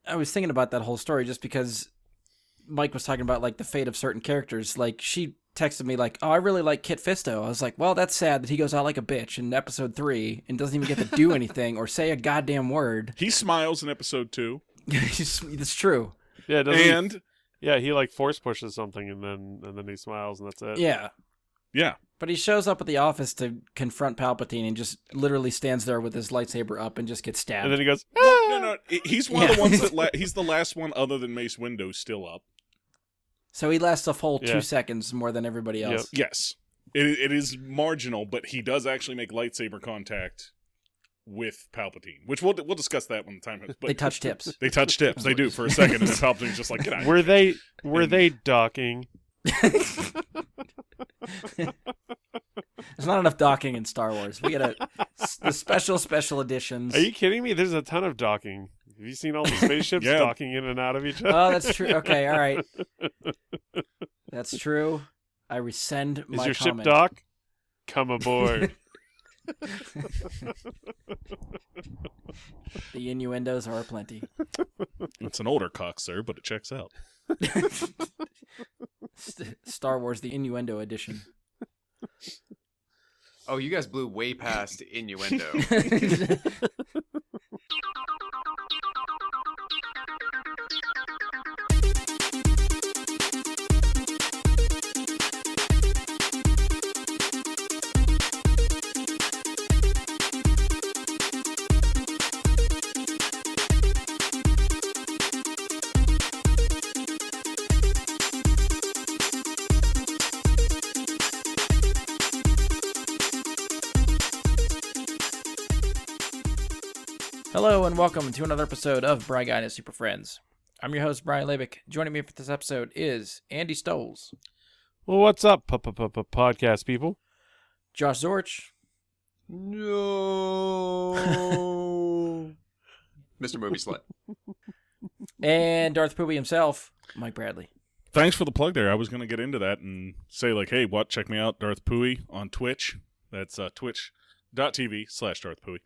I was thinking about that whole story just because Mike was talking about like the fate of certain characters. Like she texted me like, "Oh, I really like Kit Fisto." I was like, "Well, that's sad that he goes out like a bitch in episode 3 and doesn't even get to do anything or say a goddamn word." He smiles in episode 2. It's true. Yeah, And he like force pushes something and then he smiles and that's it. Yeah. But he shows up at the office to confront Palpatine and just literally stands there with his lightsaber up and just gets stabbed. And then he goes, no. He's one of the ones that he's the last one other than Mace Windu still up. So he lasts a full 2 seconds more than everybody else. Yep. Yes. It is marginal, but he does actually make lightsaber contact with Palpatine, which we'll discuss that when the time comes. But They touch tips. They touch tips. They do for a second, and then Palpatine's just like, get out. Were they docking? There's not enough docking in Star Wars. We got the special editions. Are you kidding me? There's a ton of docking. Have you seen all the spaceships Yeah. docking in and out of each other? Oh, that's true. Okay, all right. That's true. I rescind my Is your comment. ship dock? Come aboard. The innuendos are aplenty. It's an older cock, sir, but it checks out. Star Wars, the innuendo edition. Oh, you guys blew way past innuendo. Hello and welcome to another episode of Bry Guy and his Super Friends. I'm your host, Brian Labick. Joining me for this episode is Andy Stoles. Well, what's up, podcast people? Josh Zorch. No. Mr. Movie Slut. And Darth Poobie himself, Mike Bradley. Thanks for the plug there. I was going to get into that and say, like, hey, check me out, Darth Pooey on Twitch. That's twitch.tv/Darth Pooey.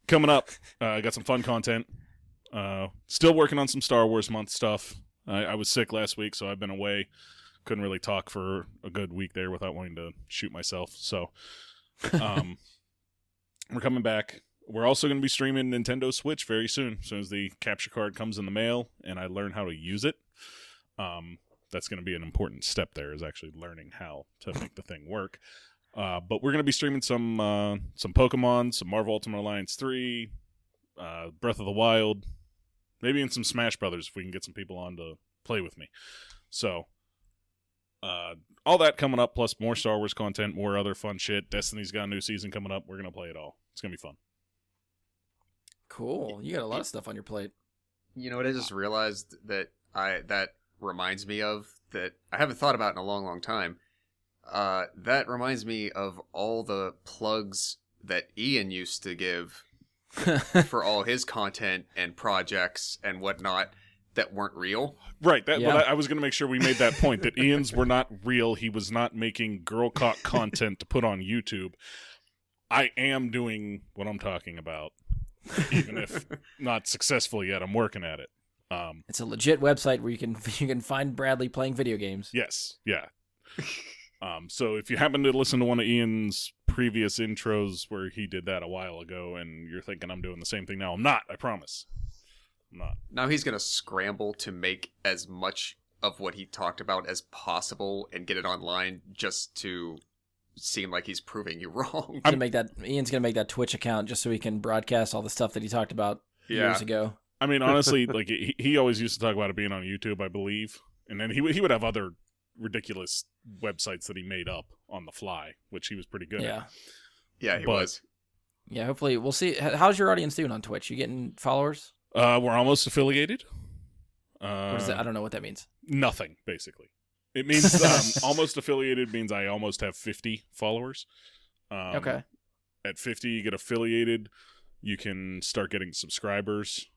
Coming up, I got some fun content. Still working on some Star Wars month stuff. I was sick last week, so I've been away. Couldn't really talk for a good week there without wanting to shoot myself. So we're coming back. We're also going to be streaming Nintendo Switch very soon. As soon as the capture card comes in the mail and I learn how to use it. That's going to be an important step there, is actually learning how to make the thing work. But we're going to be streaming some Pokemon, some Marvel Ultimate Alliance 3, Breath of the Wild, maybe in some Smash Brothers if we can get some people on to play with me. So, all that coming up, plus more Star Wars content, more other fun shit. Destiny's got a new season coming up. We're going to play it all. It's going to be fun. Cool. You got a lot of stuff on your plate. You know what I just realized that reminds me of that I haven't thought about in a long, long time. That reminds me of all the plugs that Ian used to give for all his content and projects and whatnot that weren't real. Right. Yeah. But I was going to make sure we made that point, that Ian's were not real. He was not making girl cock content to put on YouTube. I am doing what I'm talking about, even if not successful yet. I'm working at it. It's a legit website where you can find Bradley playing video games. Yes. Yeah. So if you happen to listen to one of Ian's previous intros where he did that a while ago and you're thinking I'm doing the same thing now, I'm not, I promise. I'm not. Now he's going to scramble to make as much of what he talked about as possible and get it online just to seem like he's proving you wrong. Ian's gonna make that Twitch account just so he can broadcast all the stuff that he talked about years ago. I mean, honestly, like he always used to talk about it being on YouTube, I believe. And then he would have other ridiculous websites that he made up on the fly, which he was pretty good at. Yeah, he was. Yeah, hopefully we'll see. How's your audience doing on Twitch? You getting followers? We're almost affiliated. What is that? I don't know what that means. Nothing, basically. It means almost affiliated means I almost have 50 followers. Okay. At 50, you get affiliated. You can start getting subscribers.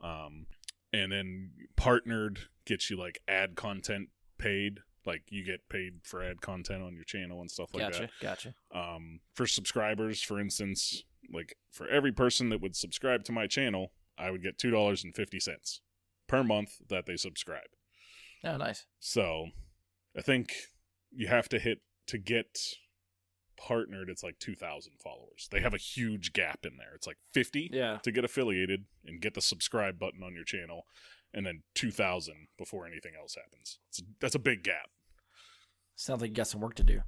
And then partnered gets you like ad content paid. Like you get paid for ad content on your channel and stuff like that. Gotcha. For subscribers, for instance, like for every person that would subscribe to my channel, I would get $2.50 per month that they subscribe. Oh, nice. So I think you have to hit to get partnered. It's like 2,000 followers. They have a huge gap in there. It's like 50 Yeah. to get affiliated and get the subscribe button on your channel, and then 2,000 before anything else happens. That's a big gap. Sounds like you got some work to do.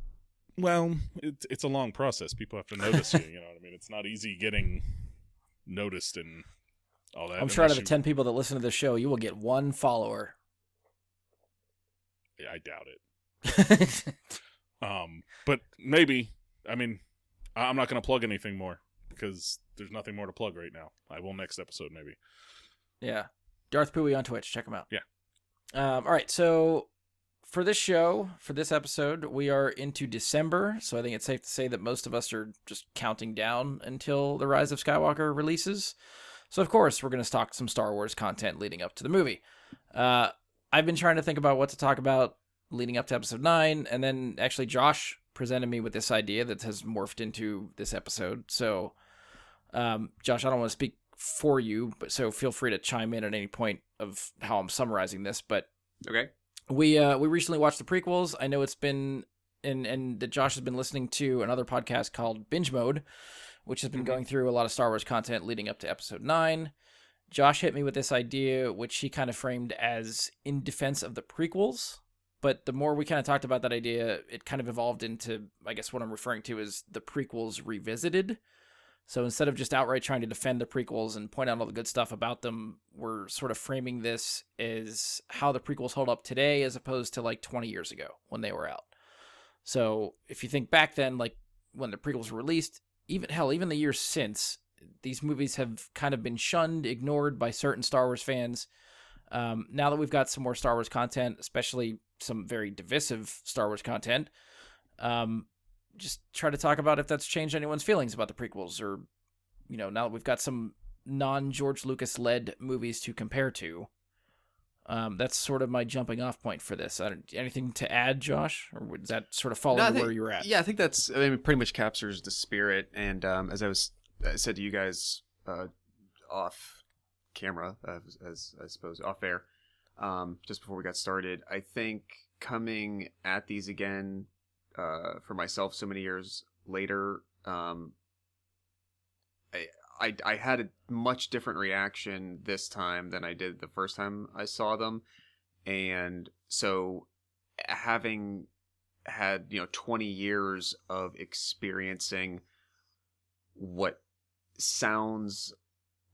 Well, it's a long process. People have to notice you. You know what I mean? It's not easy getting noticed and all that. I'm sure out of the 10 people that listen to the show, you will get 1 follower. Yeah, I doubt it. But maybe. I mean, I'm not going to plug anything more because there's nothing more to plug right now. I will next episode, maybe. Yeah. Darth Pooey on Twitch. Check him out. Yeah. All right. So for this show, for this episode, we are into December. So I think it's safe to say that most of us are just counting down until The Rise of Skywalker releases. So, of course, we're going to talk some Star Wars content leading up to the movie. I've been trying to think about what to talk about leading up to episode 9, and then actually Josh presented me with this idea that has morphed into this episode. So, Josh, I don't want to speak for you, but so feel free to chime in at any point of how I'm summarizing this. But Okay. we recently watched the prequels. I know it's been and that Josh has been listening to another podcast called Binge Mode, which has been going through a lot of Star Wars content leading up to episode 9. Josh hit me with this idea, which he kind of framed as in defense of the prequels. But the more we kind of talked about that idea, it kind of evolved into, I guess what I'm referring to as the prequels revisited. So instead of just outright trying to defend the prequels and point out all the good stuff about them, we're sort of framing this as how the prequels hold up today as opposed to like 20 years ago when they were out. So if you think back then, like when the prequels were released, even the years since, these movies have kind of been shunned, ignored by certain Star Wars fans. Now that we've got some more Star Wars content, especially some very divisive Star Wars content, just try to talk about if that's changed anyone's feelings about the prequels, or, you know, now that we've got some non-George Lucas-led movies to compare to, that's sort of my jumping off point for this. Anything to add, Josh? Or does that sort of fall into where you're at? Yeah, I think that's, I mean, it pretty much captures the spirit. And as I said to you guys off camera, as I suppose off air, just before we got started, I think coming at these again for myself so many years later, I had a much different reaction this time than I did the first time I saw them. And so having had, 20 years of experiencing what sounds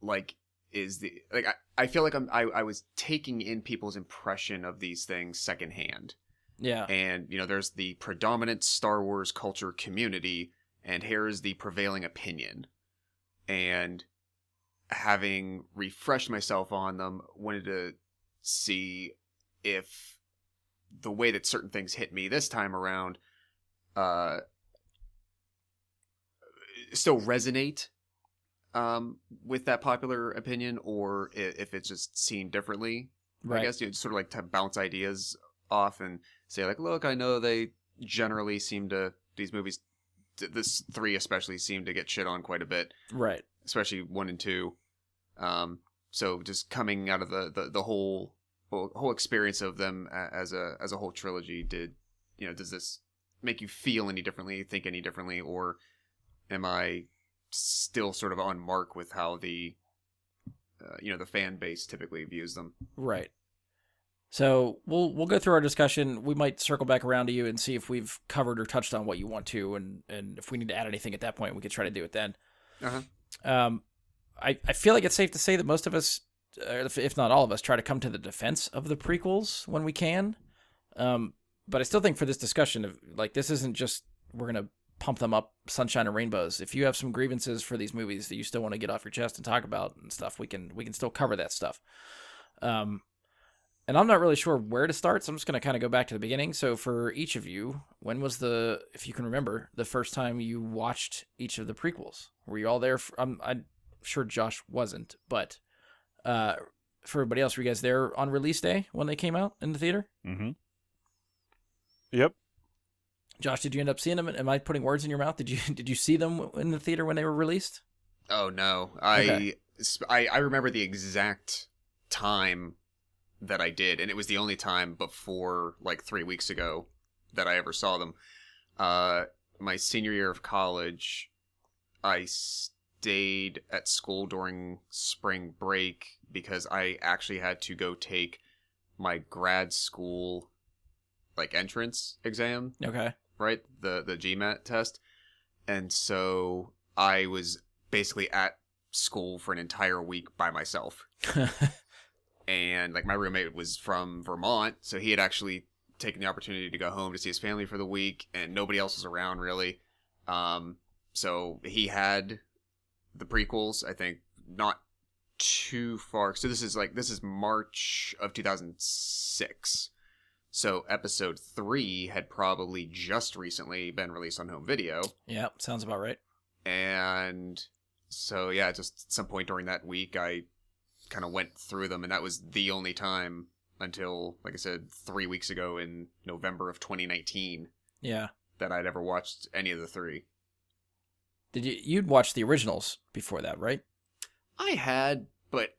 like is the, like, I feel like I was taking in people's impression of these things secondhand. Yeah. And, there's the predominant Star Wars culture community, and here's the prevailing opinion. And having refreshed myself on them, wanted to see if the way that certain things hit me this time around still resonate with that popular opinion, or if it's just seen differently. Right. I guess sort of like to bounce ideas off and say, like, look, I know they generally seem to, these movies, this 3 especially, seem to get shit on quite a bit. Right. Especially 1 and 2. So just coming out of the whole experience of them as a whole trilogy, does this make you feel any differently, think any differently, or am I still sort of on mark with how the the fan base typically views them? Right. So we'll go through our discussion. We might circle back around to you and see if we've covered or touched on what you want to, and if we need to add anything at that point, we could try to do it then. Uh-huh. I feel like it's safe to say that most of us, if not all of us, try to come to the defense of the prequels when we can. But I still think for this discussion, this isn't just we're gonna pump them up sunshine and rainbows. If you have some grievances for these movies that you still want to get off your chest and talk about and stuff, we can still cover that stuff. And I'm not really sure where to start, so I'm just going to kind of go back to the beginning. So for each of you, when was if you can remember, the first time you watched each of the prequels? Were you all there? I'm sure Josh wasn't, but for everybody else, were you guys there on release day when they came out in the theater? Mm-hmm. Yep. Josh, did you end up seeing them? Am I putting words in your mouth? Did you see them in the theater when they were released? Oh no, Okay. I remember the exact time that I did, and it was the only time before like 3 weeks ago that I ever saw them. My senior year of college, I stayed at school during spring break because I actually had to go take my grad school like entrance exam, Okay. right? The GMAT test. And so I was basically at school for an entire week by myself. And like my roommate was from Vermont, so he had actually taken the opportunity to go home to see his family for the week, and nobody else was around really. So he had the prequels, I think, not too far. So this is March of 2006. So episode 3 had probably just recently been released on home video. Yeah, sounds about right. And so, yeah, just at some point during that week, I kind of went through them. And that was the only time until, like I said, 3 weeks ago in November of 2019 Yeah. that I'd ever watched any of the 3. You'd watched the originals before that, right? I had, but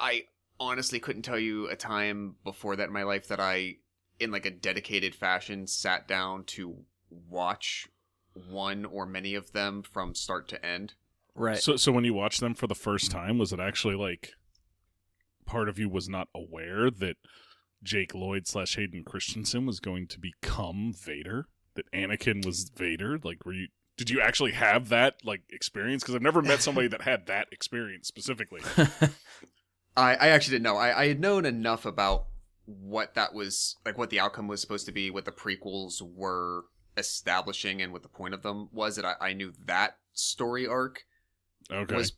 I honestly couldn't tell you a time before that in my life that I, in like a dedicated fashion, sat down to watch one or many of them from start to end. Right. So when you watched them for the first time, was it actually like part of you was not aware that Jake Lloyd / Hayden Christensen was going to become Vader? That Anakin was Vader? Like, did you actually have that like experience? Because I've never met somebody that had that experience specifically. I actually didn't know. I had known enough about what that was, like what the outcome was supposed to be, what the prequels were establishing, and what the point of them was, that I knew that story arc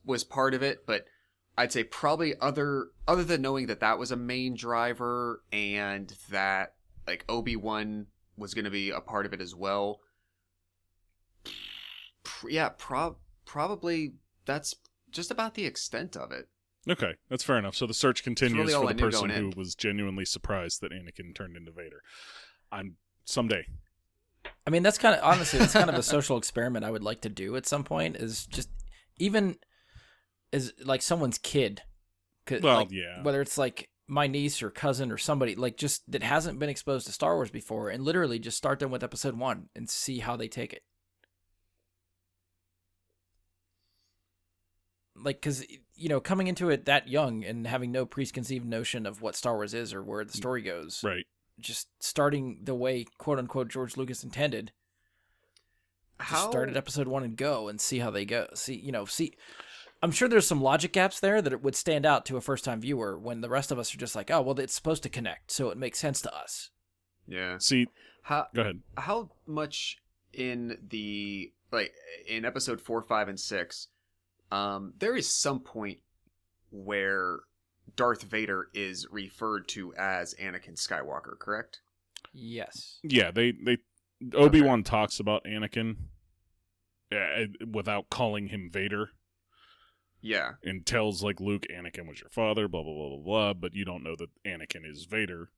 was part of it. But I'd say probably other than knowing that was a main driver, and that like Obi-Wan was going to be a part of it as well. Yeah, probably that's just about the extent of it. Okay, that's fair enough. So the search continues really all for I the knew person going who in. was genuinely surprised that Anakin turned into Vader. Someday. I mean, that's kind of a social experiment I would like to do at some point, is just even as like someone's kid. Well, like, yeah. Whether it's like my niece or cousin or somebody like just that hasn't been exposed to Star Wars before, and literally just start them with episode 1 and see how they take it. Like, because, coming into it that young and having no preconceived notion of what Star Wars is or where the story goes. Right. Just starting the way, quote unquote, George Lucas intended. Just start at episode 1 and go and see how they go. See. I'm sure there's some logic gaps there that it would stand out to a first time viewer when the rest of us are just like, oh, well, it's supposed to connect, so it makes sense to us. Yeah. See, go ahead. How much in in episode 4, 5, and 6, there is some point where Darth Vader is referred to as Anakin Skywalker, correct? Yes. Yeah, Obi-Wan talks about Anakin without calling him Vader. Yeah. And tells like Luke, Anakin was your father, blah, blah, blah, blah, blah, but you don't know that Anakin is Vader.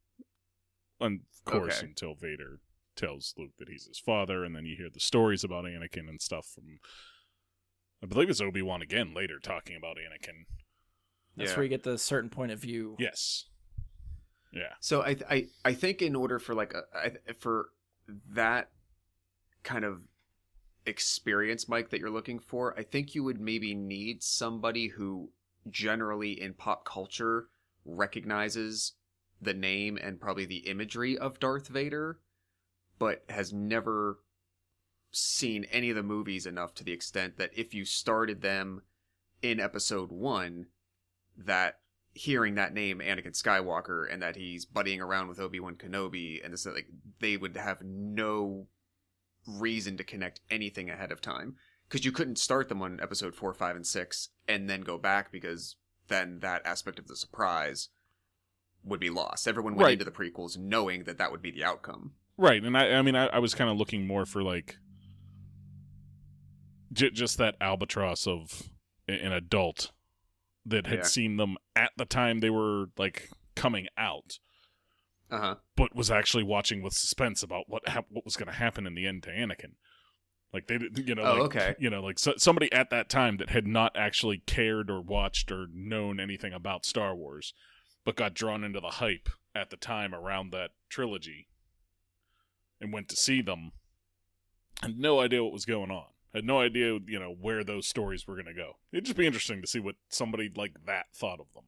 Of course, until Vader tells Luke that he's his father, and then you hear the stories about Anakin and stuff from, I believe it's Obi-Wan again later talking about Anakin. That's where you get the certain point of view. Yes. Yeah. So I think in order for for that kind of experience, Mike, that you're looking for, I think you would maybe need somebody who generally in pop culture recognizes the name and probably the imagery of Darth Vader, but has never seen any of the movies enough to the extent that if you started them in episode 1, that hearing that name, Anakin Skywalker, and that he's buddying around with Obi-Wan Kenobi, and this, like, they would have no reason to connect anything ahead of time, because you couldn't start them on episode 4, 5, and 6 and then go back, because then that aspect of the surprise would be lost. Everyone went into the prequels knowing that would be the outcome. Right, and I was kind of looking more for like just that albatross of an adult that had seen them at the time they were like coming out. Uh-huh. But was actually watching with suspense about what was going to happen in the end to Anakin. Like they did, okay. Like somebody at that time that had not actually cared or watched or known anything about Star Wars, but got drawn into the hype at the time around that trilogy and went to see them, had no idea what was going on. Had no idea, where those stories were going to go. It'd just be interesting to see what somebody like that thought of them.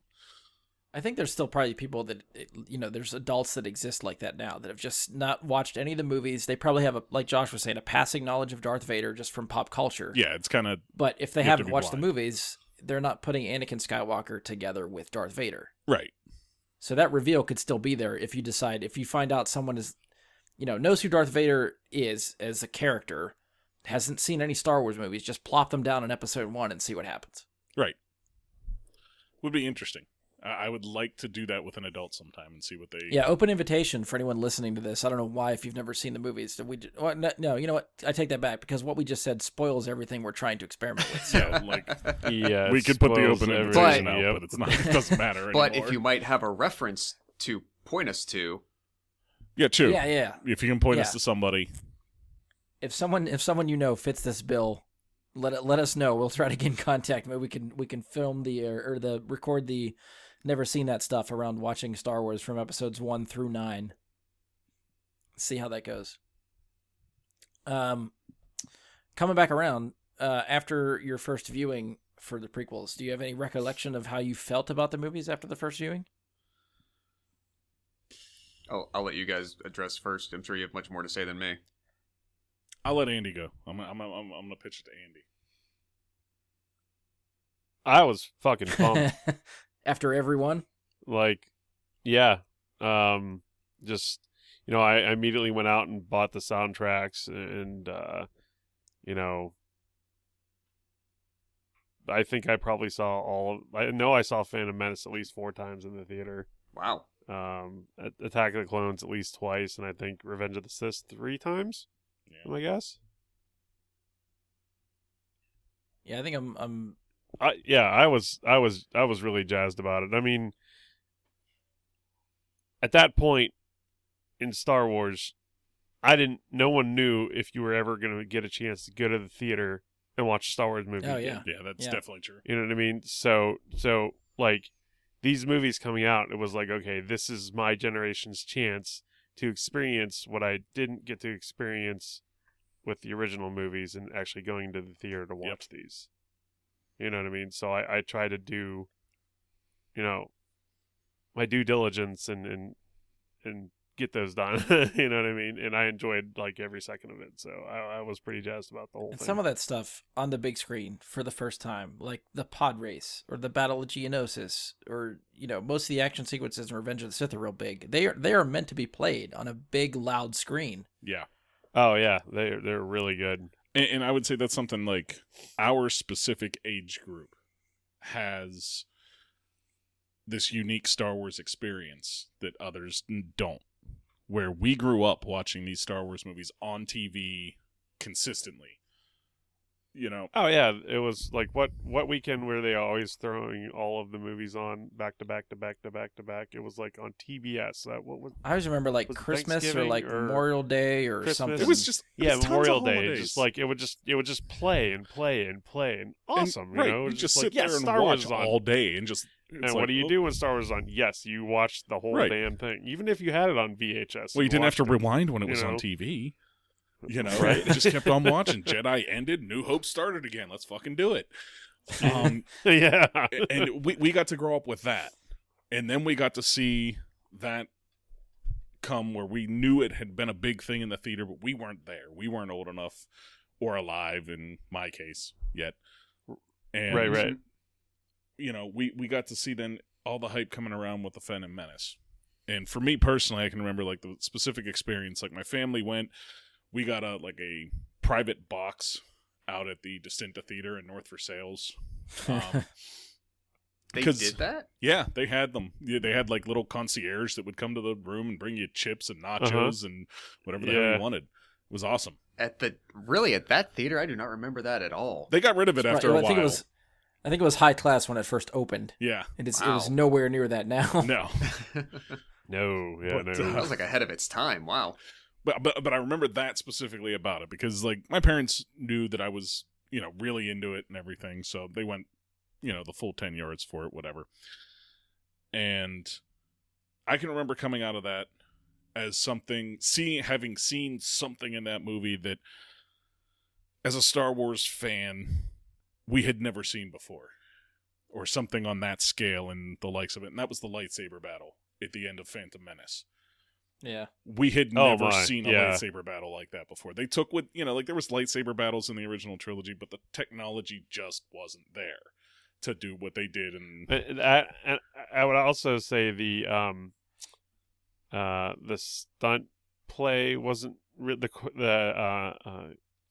I think there's still probably people that, there's adults that exist like that now that have just not watched any of the movies. They probably have, like Josh was saying, a passing knowledge of Darth Vader just from pop culture. Yeah, it's kind of... But if they haven't watched the movies, they're not putting Anakin Skywalker together with Darth Vader. Right. So that reveal could still be there if you find out someone is, knows who Darth Vader is as a character, hasn't seen any Star Wars movies, just plop them down in episode 1 and see what happens. Right. Would be interesting. I would like to do that with an adult sometime and see what they... Yeah, open invitation for anyone listening to this. I don't know why, if you've never seen the movies. No, you know what? I take that back, because what we just said spoils everything we're trying to experiment with. So. Yeah, we could put the open invitation out, but it doesn't matter anymore. But if you might have a reference to point us to... Yeah, true. Yeah. If you can point us to somebody... If someone fits this bill, let us know. We'll try to get in contact. Maybe we can film record the never seen that stuff around watching Star Wars from episodes 1 through 9. See how that goes. Coming back around after your first viewing for the prequels, do you have any recollection of how you felt about the movies after the first viewing? I'll let you guys address first. I'm sure you have much more to say than me. I'll let Andy go. I'm gonna pitch it to Andy. I was fucking pumped. After everyone? Like, yeah. Just, I immediately went out and bought the soundtracks and, I think I probably saw I know I saw Phantom Menace at least 4 times in the theater. Wow. Attack of the Clones at least twice, and I think Revenge of the Sith 3 times. Yeah. I guess. Yeah, I think I'm. I was really jazzed about it. I mean, at that point in Star Wars, no one knew if you were ever going to get a chance to go to the theater and watch a Star Wars movie. Oh again. yeah, that's definitely true. You know what I mean? So like these movies coming out, it was like, okay, this is my generation's chance to experience what I didn't get to experience with the original movies and actually going to the theater to watch these. You know what I mean? So I try to do, my due diligence and get those done. You know what I mean? And I enjoyed like every second of it. So I was pretty jazzed about the whole thing. Some of that stuff on the big screen for the first time, like the pod race or the Battle of Geonosis, or most of the action sequences in Revenge of the Sith are real big. They are meant to be played on a big loud screen. Yeah. Oh yeah, they're really good. And I would say that's something like our specific age group has this unique Star Wars experience that others don't, where we grew up watching these Star Wars movies on TV consistently. Oh yeah, it was like what weekend were they always throwing all of the movies on back to back to back to back to back? It was like on TBS. I always remember like Christmas or like Memorial Day or Christmas? something. It was just Memorial Day. Just like it would just play and play and play and awesome. Right, It was just like, sit there and Star watch Wars all day and just. And what do you do when Star Wars is on? Yes, you watch the whole damn thing, even if you had it on VHS. Well, you didn't have to rewind when it was on TV. Right? It just kept on watching. Jedi ended, New Hope started again. Let's fucking do it. Yeah. And we got to grow up with that. And then we got to see that come where we knew it had been a big thing in the theater, but we weren't there. We weren't old enough or alive, in my case, yet. And, right. We got to see then all the hype coming around with the Phantom Menace. And for me personally, I can remember like the specific experience. Like my family went. We got a private box out at the Distinta Theater in North Versailles. They did that? Yeah, they had them. Yeah, they had like little concierge that would come to the room and bring you chips and nachos and whatever the hell you wanted. It was awesome. At that theater? I do not remember that at all. They got rid of it after a while. I think it was high class when it first opened. Yeah. It was nowhere near that now. No. No. Yeah, That was like ahead of its time. Wow. But I remember that specifically about it because like my parents knew that I was, really into it and everything, so they went, the full 10 yards for it, whatever. And I can remember coming out of that as having seen something in that movie that, as a Star Wars fan, we had never seen before, or something on that scale and the likes of it. And that was the lightsaber battle at the end of Phantom Menace. Yeah. We had Oh never my, seen a yeah. lightsaber battle like that before. They took with, like there was lightsaber battles in the original trilogy, but the technology just wasn't there to do what they did. And I would also say the stunt play wasn't the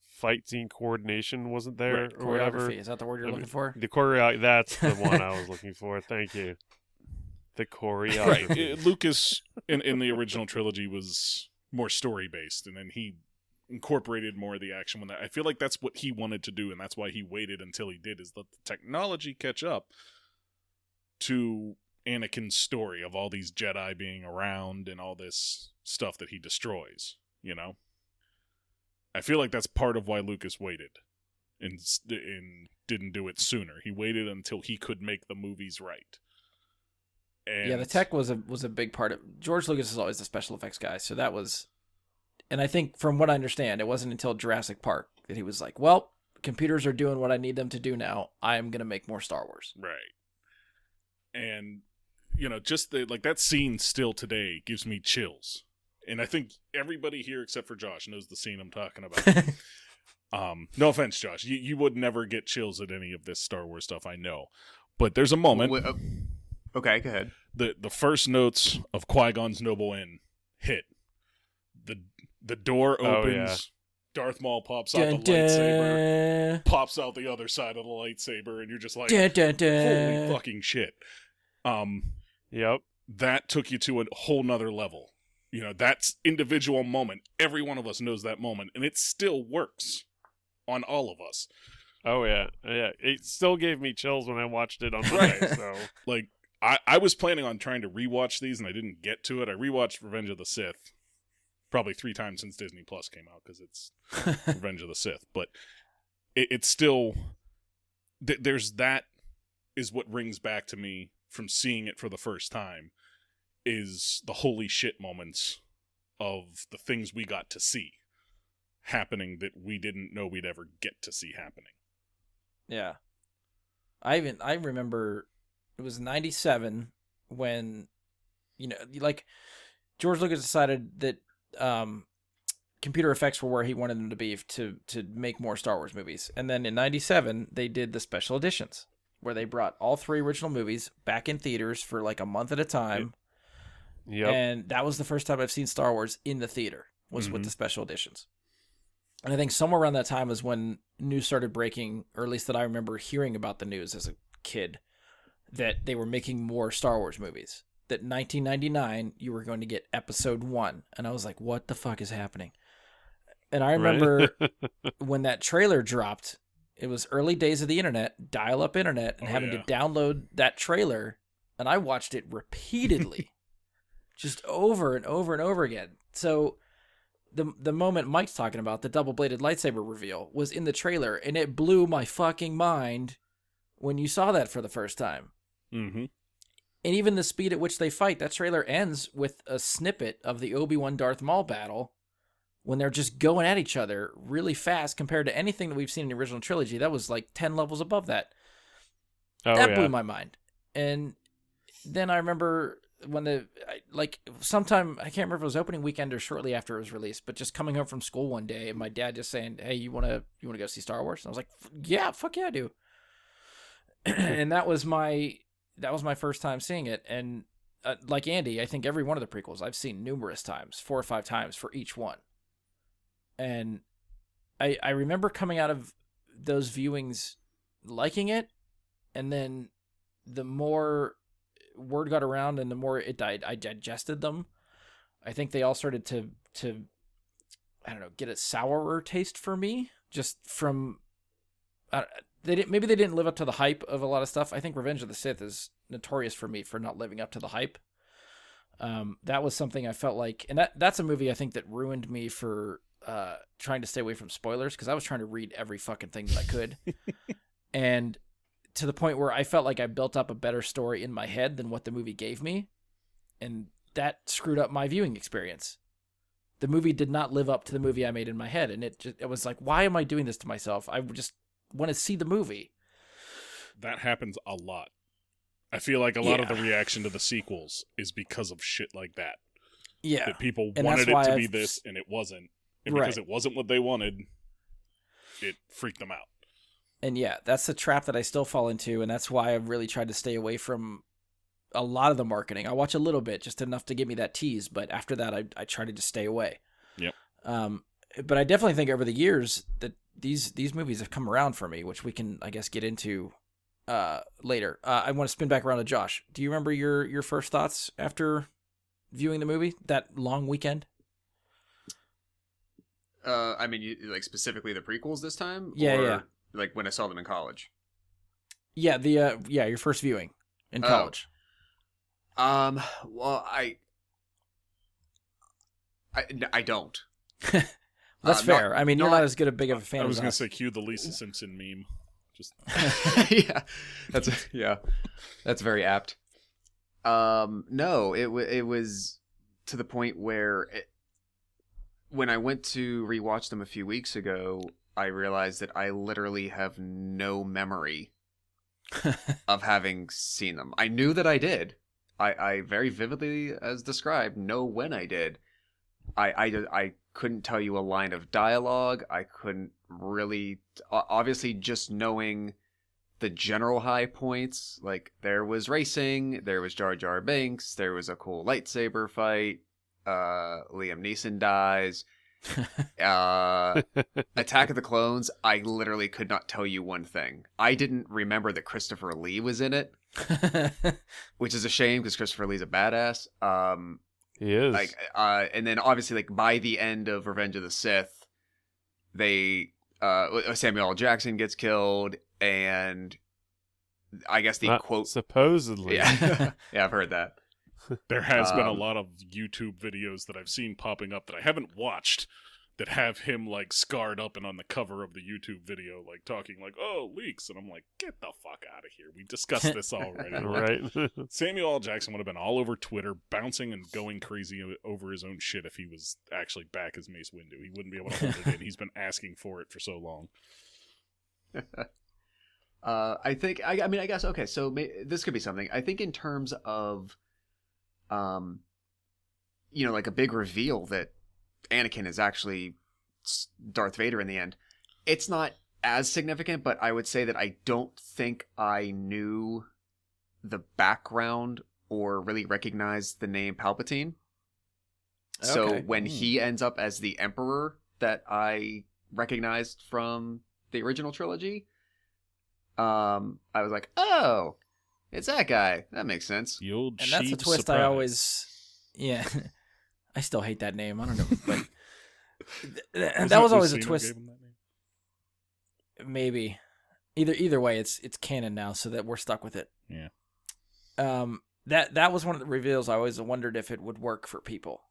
fight scene coordination wasn't there, Right. or whatever. Choreography, is that the word you're looking for? The choreo, that's the one I was looking for. Thank you. The choreography. right. Lucas in the original trilogy was more story based, and then he incorporated more of the action when I feel like that's what he wanted to do, and that's why he waited until he did, is let the technology catch up to Anakin's story of all these Jedi being around and all this stuff that he destroys, I feel like that's part of why Lucas waited and didn't do it sooner. He waited until he could make the movies right. And yeah, the tech was a big part of George Lucas is always the special effects guy, so that was, and I think from what I understand, it wasn't until Jurassic Park that he was like, well, computers are doing what I need them to do now. I am going to make more Star Wars. Right. And, just that scene still today gives me chills. And I think everybody here except for Josh knows the scene I'm talking about. No offense, Josh. You would never get chills at any of this Star Wars stuff, I know. But there's a moment. Okay, go ahead. The first notes of Qui-Gon's Noble Inn hit. The door opens. Oh, yeah. Darth Maul pops out the lightsaber. Pops out the other side of the lightsaber, and you're just like, holy fucking shit. Yep. That took you to a whole nother level. That's individual moment. Every one of us knows that moment, and it still works on all of us. Oh yeah. It still gave me chills when I watched it on Monday. So like, I was planning on trying to rewatch these, and I didn't get to it. I rewatched Revenge of the Sith probably 3 times since Disney Plus came out because it's Revenge of the Sith. But it's still there's that is what rings back to me from seeing it for the first time. Is the holy shit moments of the things we got to see happening that we didn't know we'd ever get to see happening. Yeah. I remember it was 97 when, George Lucas decided that computer effects were where he wanted them to be to make more Star Wars movies. And then in 97, they did the special editions where they brought all 3 original movies back in theaters for like a month at a time. Yep. And that was the first time I've seen Star Wars in the theater, was with the special editions. And I think somewhere around that time was when news started breaking, or at least that I remember hearing about the news as a kid, that they were making more Star Wars movies. That 1999, you were going to get Episode 1. And I was like, what the fuck is happening? And I remember when that trailer dropped, it was early days of the internet, dial-up internet, and having to download that trailer. And I watched it repeatedly. Just over and over and over again. So the moment Mike's talking about, the double-bladed lightsaber reveal, was in the trailer, and it blew my fucking mind when you saw that for the first time. Mm-hmm. And even the speed at which they fight, that trailer ends with a snippet of the Obi-Wan Darth Maul battle when they're just going at each other really fast compared to anything that we've seen in the original trilogy. That was like 10 levels above that. That blew my mind. And then I remember when sometime, I can't remember if it was opening weekend or shortly after it was released, but just coming home from school one day and my dad just saying, hey, you want to go see Star Wars? And I was like, yeah, fuck yeah, I do. And that was my first time seeing it. And like Andy, I think every one of the prequels I've seen numerous times, 4 or 5 times for each one. And I remember coming out of those viewings liking it. And then the more word got around and the more I digested them, I think they all started to I don't know, get a sourer taste for me, just from maybe they didn't live up to the hype of a lot of stuff. I think Revenge of the Sith is notorious for me for not living up to the hype. That was something I felt like, and that's a movie I think that ruined me for trying to stay away from spoilers, because I was trying to read every fucking thing that I could, and to the point where I felt like I built up a better story in my head than what the movie gave me, and that screwed up my viewing experience. The movie did not live up to the movie I made in my head, and it was like, why am I doing this to myself? I just want to see the movie. That happens a lot. I feel like a lot of the reaction to the sequels is because of shit like that. Yeah. That people and wanted it to be this, and it wasn't. And because it wasn't what they wanted, it freaked them out. And yeah, that's the trap that I still fall into, and that's why I've really tried to stay away from a lot of the marketing. I watch a little bit, just enough to give me that tease, but after that, I try to just stay away. Yep. But I definitely think over the years that these movies have come around for me, which we can, I guess, get into later. I want to spin back around to Josh. Do you remember your first thoughts after viewing the movie that long weekend? I mean, like specifically the prequels this time? Yeah, or, yeah. Like when I saw them in college? Yeah, your first viewing in college. Well, I don't. That's fair. I mean, you're not as good a big of a fan. I was going to say, cue the Lisa Simpson meme. Just yeah, that's very apt. No, it was to the point where when I went to rewatch them a few weeks ago, I realized that I literally have no memory of having seen them. I knew that I did. I very vividly, as described, know when I did. I couldn't tell you a line of dialogue. I couldn't really... Obviously, just knowing the general high points, like there was racing, there was Jar Jar Binks, there was a cool lightsaber fight, Liam Neeson dies, Attack of the Clones, I literally could not tell you one thing. I didn't remember that Christopher Lee was in it, which is a shame because Christopher Lee's a badass. He is. Like, and then obviously, like by the end of Revenge of the Sith, they Samuel L. Jackson gets killed, and I guess the Not quote supposedly. Yeah, yeah, I've heard that. there has been a lot of YouTube videos that I've seen popping up that I haven't watched that have him like scarred up and on the cover of the YouTube video, like talking like, "Oh, leaks," and I'm like, "Get the fuck out of here! We discussed this already." Right. Samuel L. Jackson would have been all over Twitter, bouncing and going crazy over his own shit if he was actually back as Mace Windu. He wouldn't be able to hold it in. He's been asking for it for so long. I think. I mean, I guess. Okay, so this could be something. I think in terms of, like a big reveal that Anakin is actually Darth Vader in the end. It's not as significant, but I would say that I don't think I knew the background or really recognized the name Palpatine. Okay. So when he ends up as the Emperor that I recognized from the original trilogy, I was like, oh, it's that guy. That makes sense. The old and that's a twist surprise. I always... Yeah. I still hate that name. I don't know. But that was always a twist. Maybe. Either way, it's canon now, so that we're stuck with it. Yeah. That was one of the reveals I always wondered if it would work for people.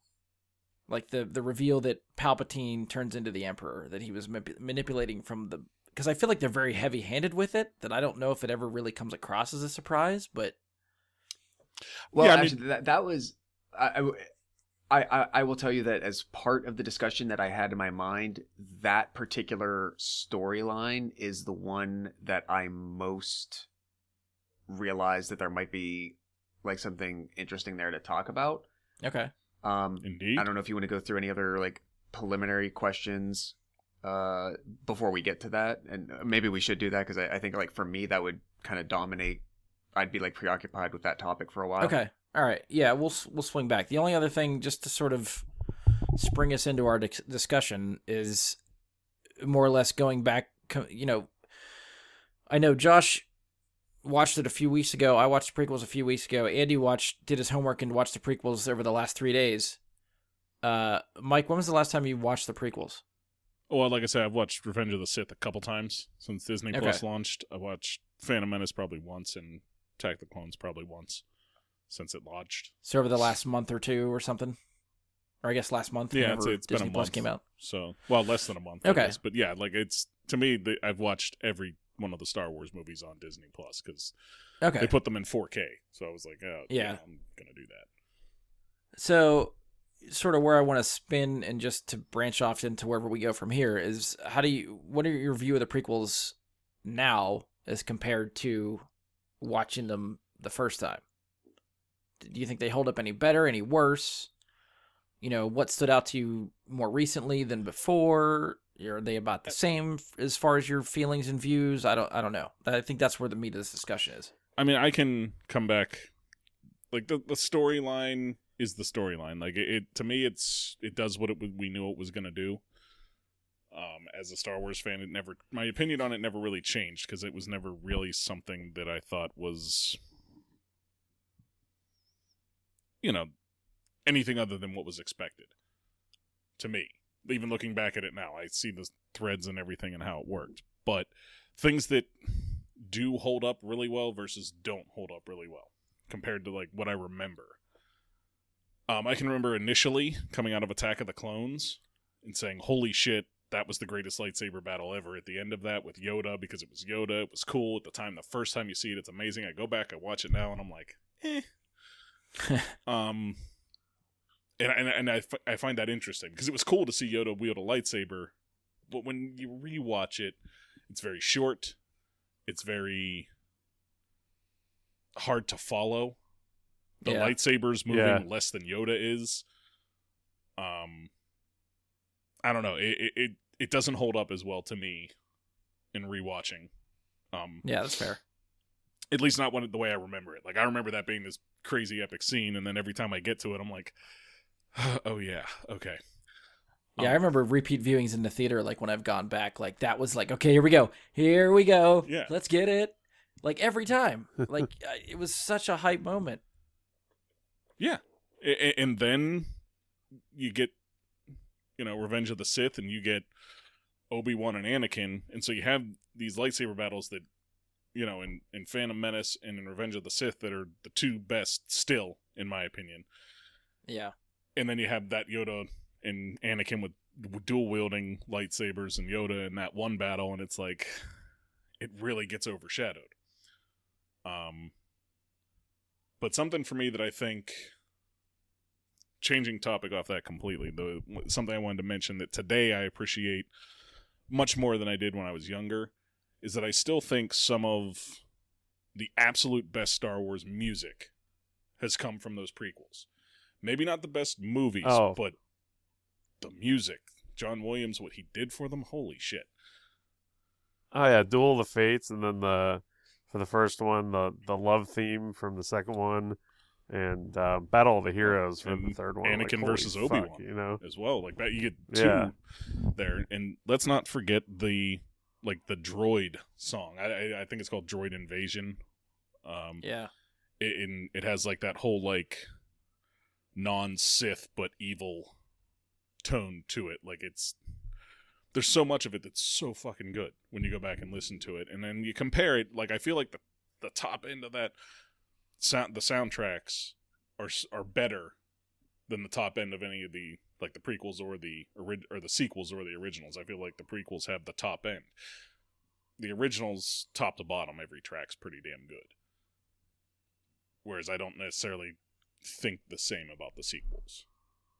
Like the reveal that Palpatine turns into the Emperor, that he was manipulating from the... Because I feel like they're very heavy-handed with it, that I don't know if it ever really comes across as a surprise, but... Well, yeah, actually, that was... I will tell you that as part of the discussion that I had in my mind, that particular storyline is the one that I most realized that there might be like something interesting there to talk about. Okay. Indeed. I don't know if you want to go through any other like preliminary questions before we get to that, and maybe we should do that because I think like for me that would kind of dominate. I'd be like preoccupied with that topic for a while. Okay. All right. Yeah, we'll swing back. The only other thing, just to sort of spring us into our discussion, is more or less going back. I know Josh watched it a few weeks ago. I watched the prequels a few weeks ago. Andy did his homework and watched the prequels over the last 3 days. Mike, when was the last time you watched the prequels? Well, like I said, I've watched Revenge of the Sith a couple times since Disney Plus launched. I watched Phantom Menace probably once and Attack of the Clones probably once. since it launched. So over the last month or two or something, or I guess last month. Yeah, whenever it's been Disney a Plus month. came out. So, well, less than a month. I Okay. guess. But yeah, like it's to me, I've watched every one of the Star Wars movies on Disney Plus because Okay. they put them in 4K. So I was like, oh, Yeah. I'm gonna do that. So, sort of where I want to spin and just to branch off into wherever we go from here is what are your view of the prequels now as compared to watching them the first time? Do you think they hold up any better, any worse? You know, what stood out to you more recently than before? Are they about the same as far as your feelings and views? I don't know. I think that's where the meat of this discussion is. I mean, I can come back. Like the storyline is the storyline. Like it to me, it does what we knew it was gonna do. As a Star Wars fan, my opinion on it never really changed because it was never really something that I thought was, anything other than what was expected. To me, even looking back at it now, I see the threads and everything and how it worked. But things that do hold up really well versus don't hold up really well compared to like what I remember. I can remember initially coming out of Attack of the Clones and saying, "Holy shit, that was the greatest lightsaber battle ever." At the end of that with Yoda, because it was Yoda, it was cool at the time. The first time you see it, it's amazing. I go back, I watch it now, and I'm like, eh. And I find that interesting because it was cool to see Yoda wield a lightsaber, but when you rewatch it, it's very short. It's very hard to follow. The lightsaber's moving less than Yoda is. I don't know. It doesn't hold up as well to me in rewatching. Yeah, that's fair. At least not the way I remember it. Like I remember that being this crazy epic scene, and then every time I get to it, I'm like, oh yeah, okay. Yeah, I remember repeat viewings in the theater, like when I've gone back, like that was like, okay, here we go, Yeah. let's get it. Like every time, like it was such a hype moment. Yeah, and then you get, Revenge of the Sith, and you get Obi-Wan and Anakin, and so you have these lightsaber battles that, in Phantom Menace and in Revenge of the Sith that are the two best still, in my opinion. Yeah. And then you have that Yoda and Anakin with dual-wielding lightsabers and Yoda in that one battle, and it's like, it really gets overshadowed. But something for me that I think, changing topic off that completely, something I wanted to mention that today I appreciate much more than I did when I was younger, is that I still think some of the absolute best Star Wars music has come from those prequels. Maybe not the best movies, but the music. John Williams, what he did for them, holy shit. Oh yeah, Duel of the Fates, and then for the first one, the love theme from the second one, and Battle of the Heroes for the third one. Anakin versus Obi-Wan, as well. Like that, you get two there, and let's not forget the droid song. I think it's called Droid Invasion. It has like that whole like non-Sith but evil tone to it. Like there's so much of it that's so fucking good when you go back and listen to it, and then you compare it. Like I feel like the top end of that the soundtracks are better than the top end of any of the like the prequels or the sequels or the originals. I feel like the prequels have the top end. The originals, top to bottom, every track's pretty damn good. Whereas I don't necessarily think the same about the sequels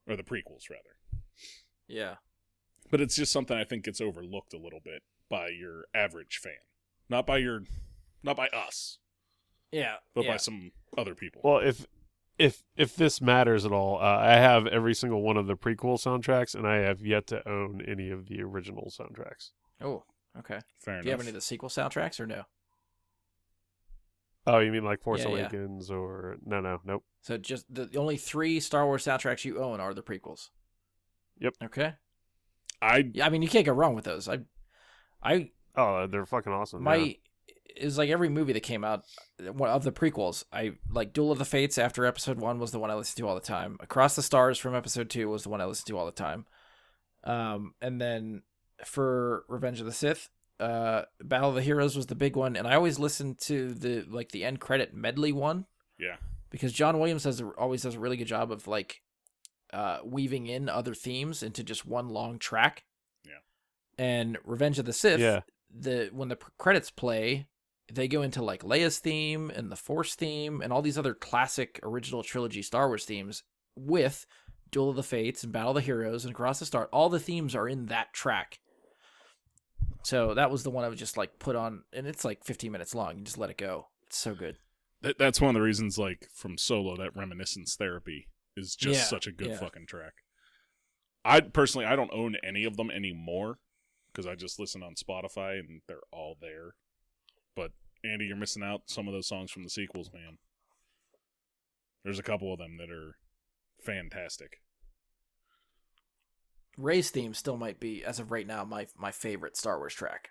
or the prequels rather. Yeah. But it's just something I think gets overlooked a little bit by your average fan. Not by us. Yeah. But by some other people. Well, if this matters at all, I have every single one of the prequel soundtracks, and I have yet to own any of the original soundtracks. Oh, okay. Fair enough. Do you have any of the sequel soundtracks or no? Oh, you mean like Force Yeah, Awakens or nope. So just the only 3 Star Wars soundtracks you own are the prequels. Yep. Okay. I mean, you can't go wrong with those. Oh, they're fucking awesome. Is like every movie that came out of the prequels. I like Duel of the Fates after episode 1 was the one I listened to all the time. Across the Stars from episode 2 was the one I listened to all the time. And then for Revenge of the Sith, Battle of the Heroes was the big one, and I always listened to the end credit medley one. Yeah. because John Williams always does a really good job of like weaving in other themes into just one long track. Yeah. And Revenge of the Sith, Yeah. when the credits play, they go into like Leia's theme and the Force theme and all these other classic original trilogy Star Wars themes with Duel of the Fates and Battle of the Heroes and Across the Star. All the themes are in that track. So that was the one I would just like put on, and it's like 15 minutes long. You just let it go. It's so good. That's one of the reasons, like, from Solo, that Reminiscence Therapy is just Yeah, such a good yeah. fucking track. I personally, I don't own any of them anymore because I just listen on Spotify and they're all there. But Andy, you're missing out some of those songs from the sequels, man. There's a couple of them that are fantastic. Rey's theme still might be, as of right now, my favorite Star Wars track.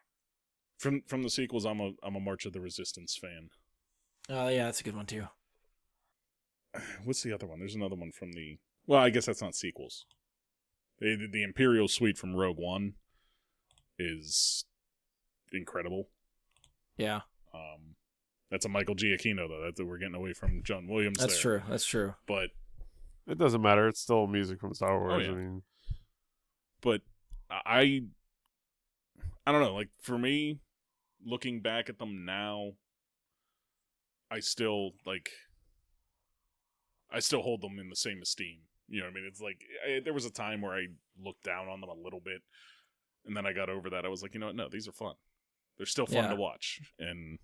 From the sequels, I'm a March of the Resistance fan. Oh yeah, that's a good one too. What's the other one? There's another one from the... Well, I guess that's not sequels. The Imperial Suite from Rogue One is incredible. Yeah, that's a Michael Giacchino, though. We're getting away from John Williams that's there. true. That's true. But It doesn't matter. It's still music from Star Wars. yeah. I mean, but I don't know. Like, for me, looking back at them now, I still hold them in the same esteem. You know what I mean? It's like, there was a time where I looked down on them a little bit, and then I got over that. I was like, you know what? No, these are fun. They're still fun to watch. And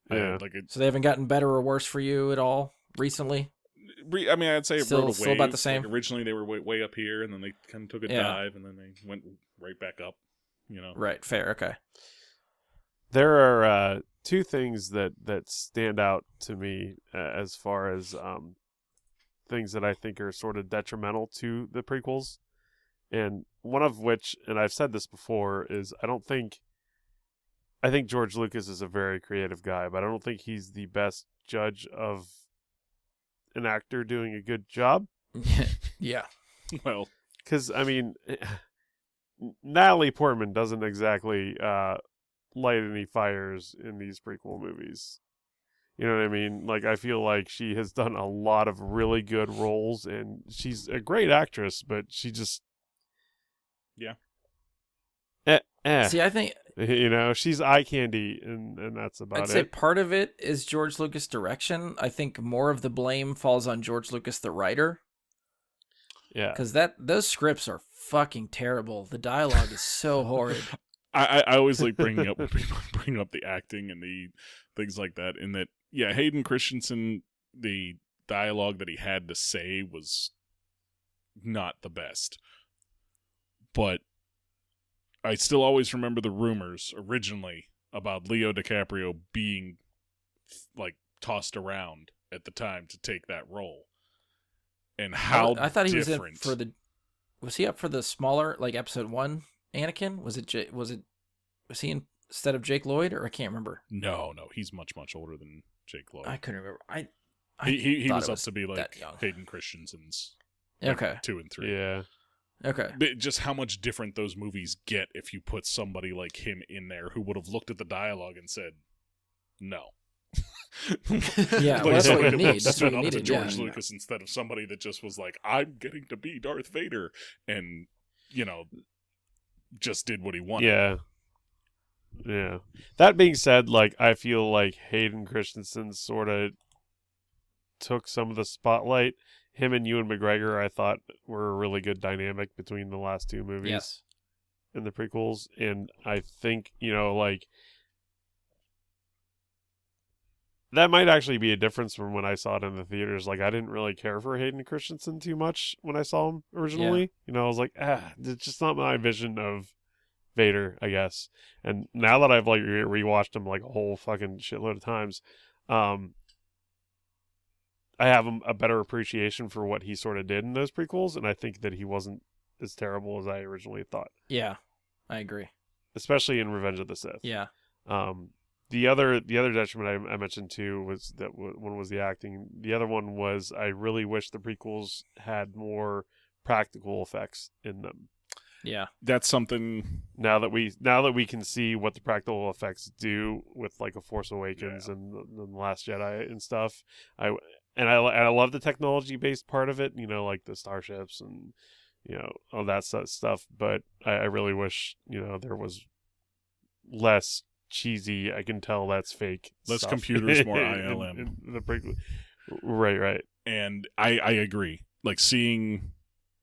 Yeah. So they haven't gotten better or worse for you at all recently? I mean, I'd say it rode a Still about wave. the same? Like, originally, they were way up here, and then they kind of took a Yeah. dive, and then they went right back up. You know, Right, fair, okay. there are two things that stand out to me as far as things that I think are sort of detrimental to the prequels. And one of which, and I've said this before, is I think George Lucas is a very creative guy, but I don't think he's the best judge of an actor doing a good job. Yeah. well, Because, I mean, Natalie Portman doesn't exactly light any fires in these prequel movies. You know what I mean? Like, I feel like she has done a lot of really good roles, and she's a great actress, but she just... Yeah. See, I think You know, she's eye candy, and that's about I'd say it. part of it is George Lucas' direction. I think more of the blame falls on George Lucas, the writer, Yeah. because those scripts are fucking terrible. The dialogue is so horrid. I always like bringing up when people bring up the acting and the things like that. In that, yeah, Hayden Christensen, the dialogue that he had to say was not the best, but I still always remember the rumors originally about Leo DiCaprio being like tossed around at the time to take that role, and how I thought he different. was in for the. Was he up for the smaller, like Episode 1 Anakin? Was he instead of Jake Lloyd, or I can't remember. No, he's much older than Jake Lloyd. I couldn't remember. He thought was it up to be like that young. Hayden Christensen's like, Okay. 2 and 3. Yeah. Okay. But just how much different those movies get if you put somebody like him in there who would have looked at the dialogue and said, no. Yeah, well, Like that's what you somebody that need. was That's stood what you up to needed, George yeah. Lucas instead of somebody that just was like, I'm getting to be Darth Vader, and, you know, just did what he wanted. Yeah. Yeah. That being said, like, I feel like Hayden Christensen sort of took some of the spotlight. Him and Ewan McGregor, I thought, were a really good dynamic between the last two movies Yes. in the prequels. And I think, you know, like, that might actually be a difference from when I saw it in the theaters. Like, I didn't really care for Hayden Christensen too much when I saw him originally. Yeah. You know, I was like, it's just not my vision of Vader, I guess. And now that I've, like, rewatched him, like, a whole fucking shitload of times, I have a better appreciation for what he sort of did in those prequels, and I think that he wasn't as terrible as I originally thought. Yeah, I agree. Especially in Revenge of the Sith. Yeah. The other detriment I mentioned too was that one was the acting. The other one was I really wish the prequels had more practical effects in them. Yeah. That's something... Now that we can see what the practical effects do with like a Force Awakens and the Last Jedi and stuff, I love the technology based part of it, like the starships and all that stuff. But I really wish there was less cheesy. I can tell that's fake. Less stuff computers, more in ILM. the prequel. Right. And I agree. Like seeing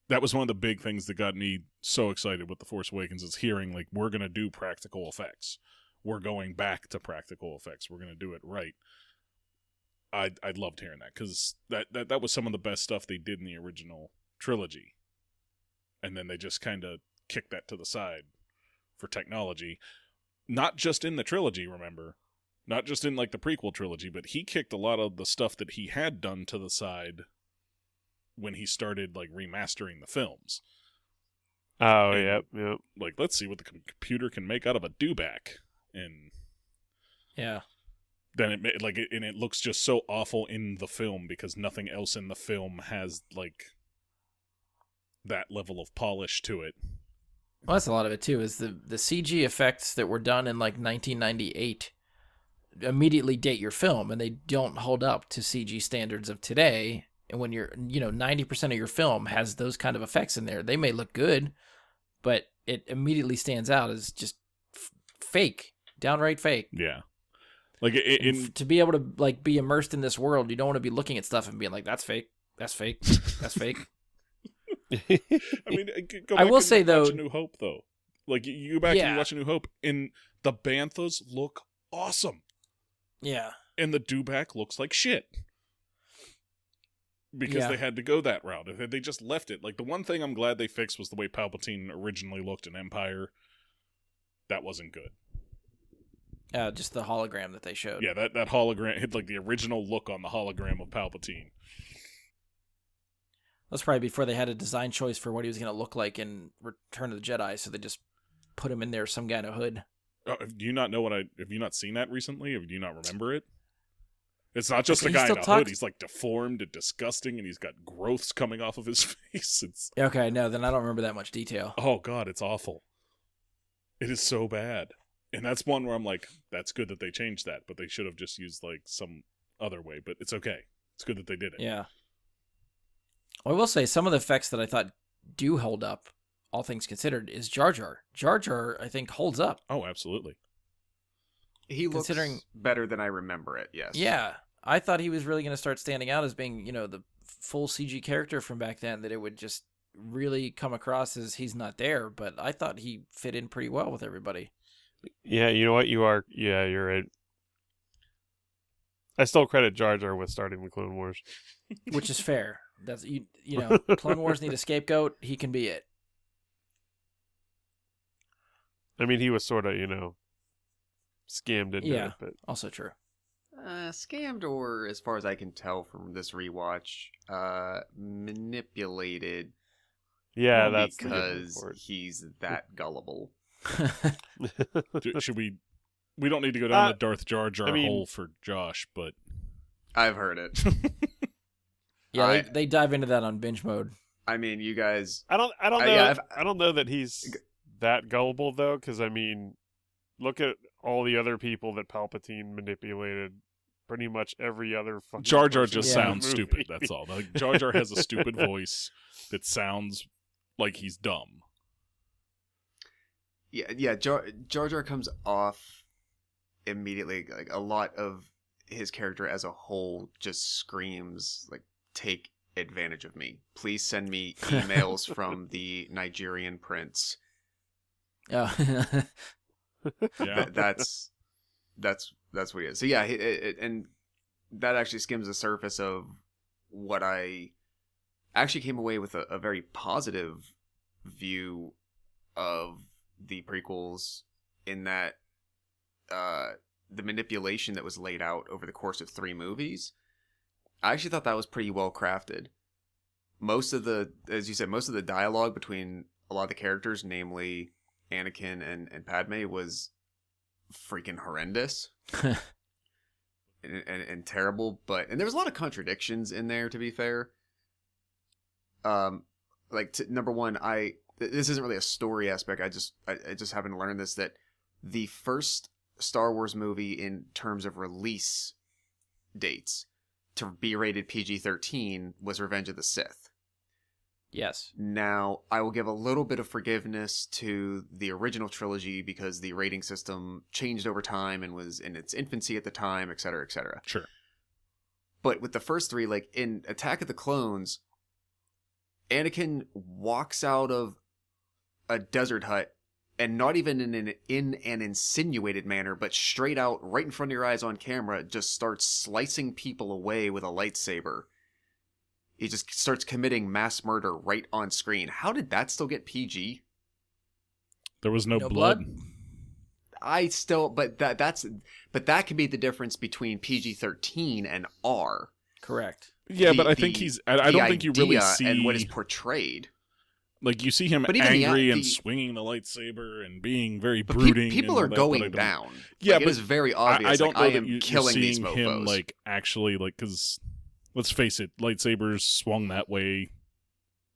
that was one of the big things that got me so excited with The Force Awakens is hearing like we're gonna do practical effects. We're going back to practical effects. We're gonna do it right. I loved hearing that because that was some of the best stuff they did in the original trilogy, and then they just kind of kicked that to the side for technology. Not just in the trilogy, remember, not just in like the prequel trilogy, but he kicked a lot of the stuff that he had done to the side when he started like remastering the films. Oh, And, yep. Like, let's see what the computer can make out of a dewback, and Yeah. then it looks just so awful in the film because nothing else in the film has like that level of polish to it. Well, that's a lot of it too. Is the CG effects that were done in like 1998 immediately date your film, and they don't hold up to CG standards of today. And when you're 90% of your film has those kind of effects in there, they may look good, but it immediately stands out as just fake, downright fake. Yeah. Like To be able to like be immersed in this world, you don't want to be looking at stuff and being like, "That's fake. That's fake. That's fake." I mean, go back I will and say, watch though- A New Hope though. Like you go back and Yeah. you watch A New Hope, and the banthas look awesome, Yeah. and the dewback looks like shit because Yeah. they had to go that route. If they just left it, like the one thing I'm glad they fixed was the way Palpatine originally looked in Empire. That wasn't good. Just the hologram that they showed. Yeah, that hologram had like the original look on the hologram of Palpatine. That's probably before they had a design choice for what he was going to look like in Return of the Jedi, so they just put him in there some kind of hood. Do you not know have you not seen that recently? Or do you not remember it? It's not just a He guy in still a hood. talks- He's like deformed and disgusting, and he's got growths coming off of his face. It's Okay, no, then I don't remember that much detail. oh god, it's awful. It is so bad, and that's one where I'm like, that's good that they changed that, but they should have just used like some other way. But it's okay. It's good that they did it. Yeah. Well, I will say some of the effects that I thought do hold up, all things considered, is Jar Jar. Jar Jar, I think, holds up. Oh, absolutely. He looks Considering- better than I remember it. Yes. Yeah. I thought he was really going to start standing out as being, the full CG character from back then, that it would just really come across as he's not there, but I thought he fit in pretty well with everybody. Yeah, you know what? You're right. I still credit Jar Jar with starting the Clone Wars. Which is fair. That's Clone Wars need a scapegoat, he can be it. I mean, he was sort of, scammed into Yeah. it, but Also true. Scammed, or as far as I can tell from this rewatch, manipulated. yeah, that's the good word because for it. he's that gullible. Should we? We don't need to go down the Darth Jar Jar I mean- hole for Josh, but I've heard it. Yeah, they dive into that on binge mode. I mean, you guys. I don't know. yeah, I don't know that he's that gullible though, because I mean, look at all the other people that Palpatine manipulated. Pretty much every other fucking Jar Jar person just in the sounds movie. stupid. That's all. Like, Jar Jar has a stupid voice that sounds like he's dumb. Yeah. Jar Jar comes off immediately. Like a lot of his character as a whole just screams like, "Take advantage of me. Please send me emails from the Nigerian prince." Oh. Yeah. That's what he is. So yeah, and that actually skims the surface of what I actually came away with a very positive view of the prequels, in that the manipulation that was laid out over the course of 3 movies, I actually thought that was pretty well crafted. Most of the, as you said, most of the dialogue between a lot of the characters, namely Anakin and Padme, was freaking horrendous and terrible. And there was a lot of contradictions in there, to be fair. Number one, this isn't really a story aspect. I just happened to learn this, that the first Star Wars movie in terms of release dates to be rated PG-13 was Revenge of the Sith. Yes. Now, I will give a little bit of forgiveness to the original trilogy because the rating system changed over time and was in its infancy at the time, et cetera, et cetera. Sure. But with the first three, like in Attack of the Clones, Anakin walks out of a desert hut, and not even in an insinuated manner, but straight out, right in front of your eyes on camera, just starts slicing people away with a lightsaber. He just starts committing mass murder right on screen. How did that still get PG? There was no No blood. But that could be the difference between PG-13 and R. Correct. Yeah, but I think I don't think you really see and what is portrayed. Like, you see him But even angry and the- swinging the lightsaber and being very But brooding. people and are all that, but I going don't- down. Yeah, Like, but it is very obvious. I don't know I that am you're killing seeing these him, mofos. like, actually, like, because let's face it, lightsabers swung that way,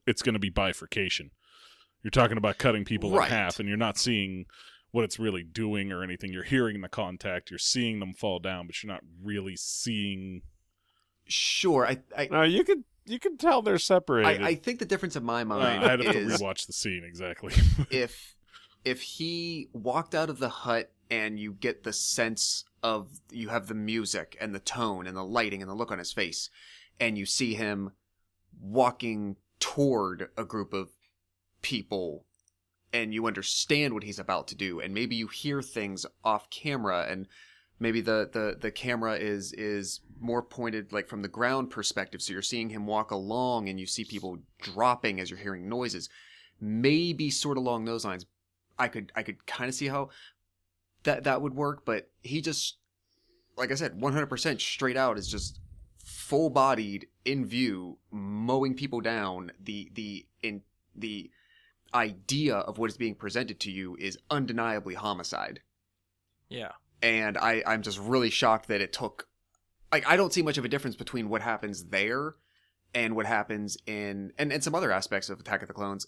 it's going to be bifurcation. You're talking about cutting people Right. in half, and you're not seeing what it's really doing or anything. You're hearing the contact, you're seeing them fall down, but you're not really seeing. Sure, No, you can tell they're separated. I think the difference in my mind I'd have to is rewatch the scene exactly. if he walked out of the hut and you get the sense of, you have the music and the tone and the lighting and the look on his face, and you see him walking toward a group of people, and you understand what he's about to do, and maybe you hear things off camera, and maybe the camera is more pointed like from the ground perspective, so you're seeing him walk along and you see people dropping as you're hearing noises. Maybe sort of along those lines. I could kind of see how that would work, but he just, like I said, 100% straight out is just full-bodied in view, mowing people down. The idea of what is being presented to you is undeniably homicide. Yeah. And I'm just really shocked that it took, like, I don't see much of a difference between what happens there and what happens in, and some other aspects of Attack of the Clones,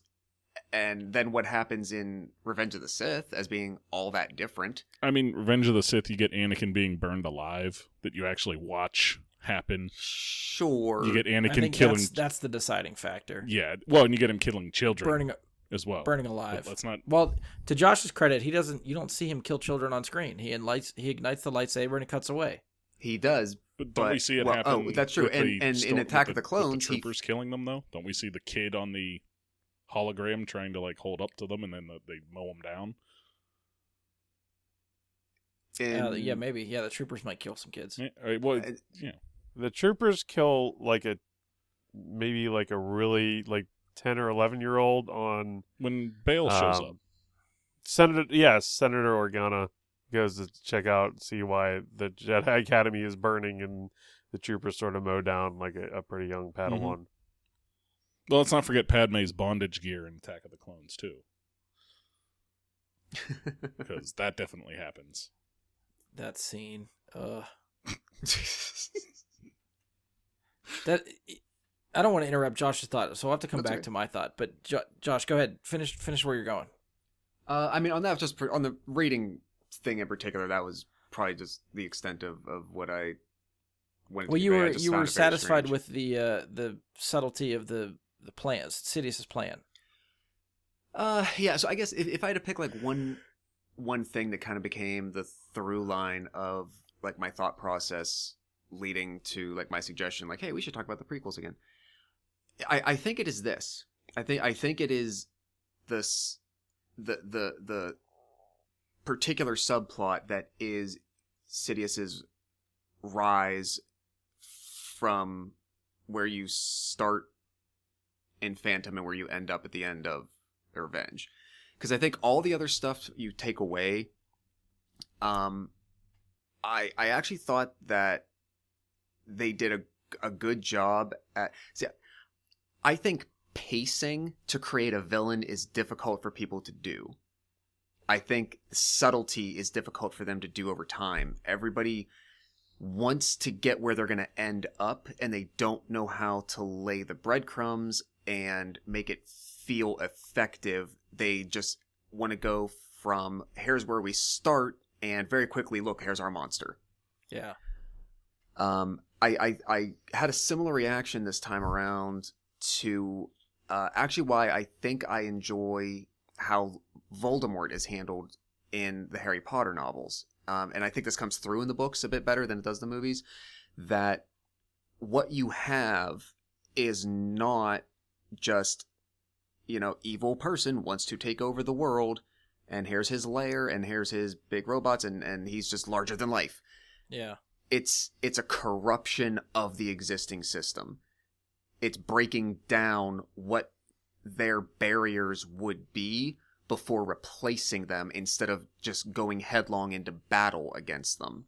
and then what happens in Revenge of the Sith as being all that different. I mean, Revenge of the Sith, you get Anakin being burned alive, that you actually watch happen. Sure. You get I Anakin think killing. that's the deciding factor. Yeah, well, and you get him killing children as well. Burning alive. But let's not. Well, to Josh's credit, you don't see him kill children on screen. He ignites the lightsaber and it cuts away. He does. But don't we see it happen? Oh, that's true. with And in Attack of the with Clones, the troopers killing them though. Don't we see the kid on the hologram trying to like hold up to them, and then they mow him down? Yeah, maybe. Yeah, the troopers might kill some kids. Yeah, all right, well, Uh, yeah. The troopers kill maybe a really 10 or 11-year-old on When Bale shows up, Senator Organa goes to check out, see why the Jedi Academy is burning, and the troopers sort of mow down like a pretty young Padawan. well, let's not forget Padme's bondage gear in Attack of the Clones too, because that definitely happens. That scene. That I don't want to interrupt Josh's thought, so I'll have to come That's back okay. to my thought. But Josh, go ahead. Finish where you're going. I mean, on that, just on the rating thing in particular, that was probably just the extent of what I wanted Well, to you convey. I were just you found were it very satisfied strange. with the subtlety of the plans, Sidious's plan. Yeah, so I guess if I had to pick one thing that kind of became the through line of like my thought process leading to like my suggestion, like, hey, we should talk about the prequels again. I think it is this. I think it is this the particular subplot that is Sidious's rise from where you start in Phantom and where you end up at the end of Revenge. Because I think all the other stuff you take away, I actually thought that they did a good job at... See, I think pacing to create a villain is difficult for people to do. I think subtlety is difficult for them to do over time. Everybody wants to get where they're going to end up, and they don't know how to lay the breadcrumbs and make it feel effective. They just want to go from, here's where we start, and very quickly, look, here's our monster. Yeah. I had a similar reaction this time around to actually why I think I enjoy how Voldemort is handled in the Harry Potter novels. And I think this comes through in the books a bit better than it does in the movies, that what you have is not just, evil person wants to take over the world, and here's his lair, and here's his big robots, and he's just larger than life. Yeah. It's a corruption of the existing system. It's breaking down what their barriers would be before replacing them, instead of just going headlong into battle against them.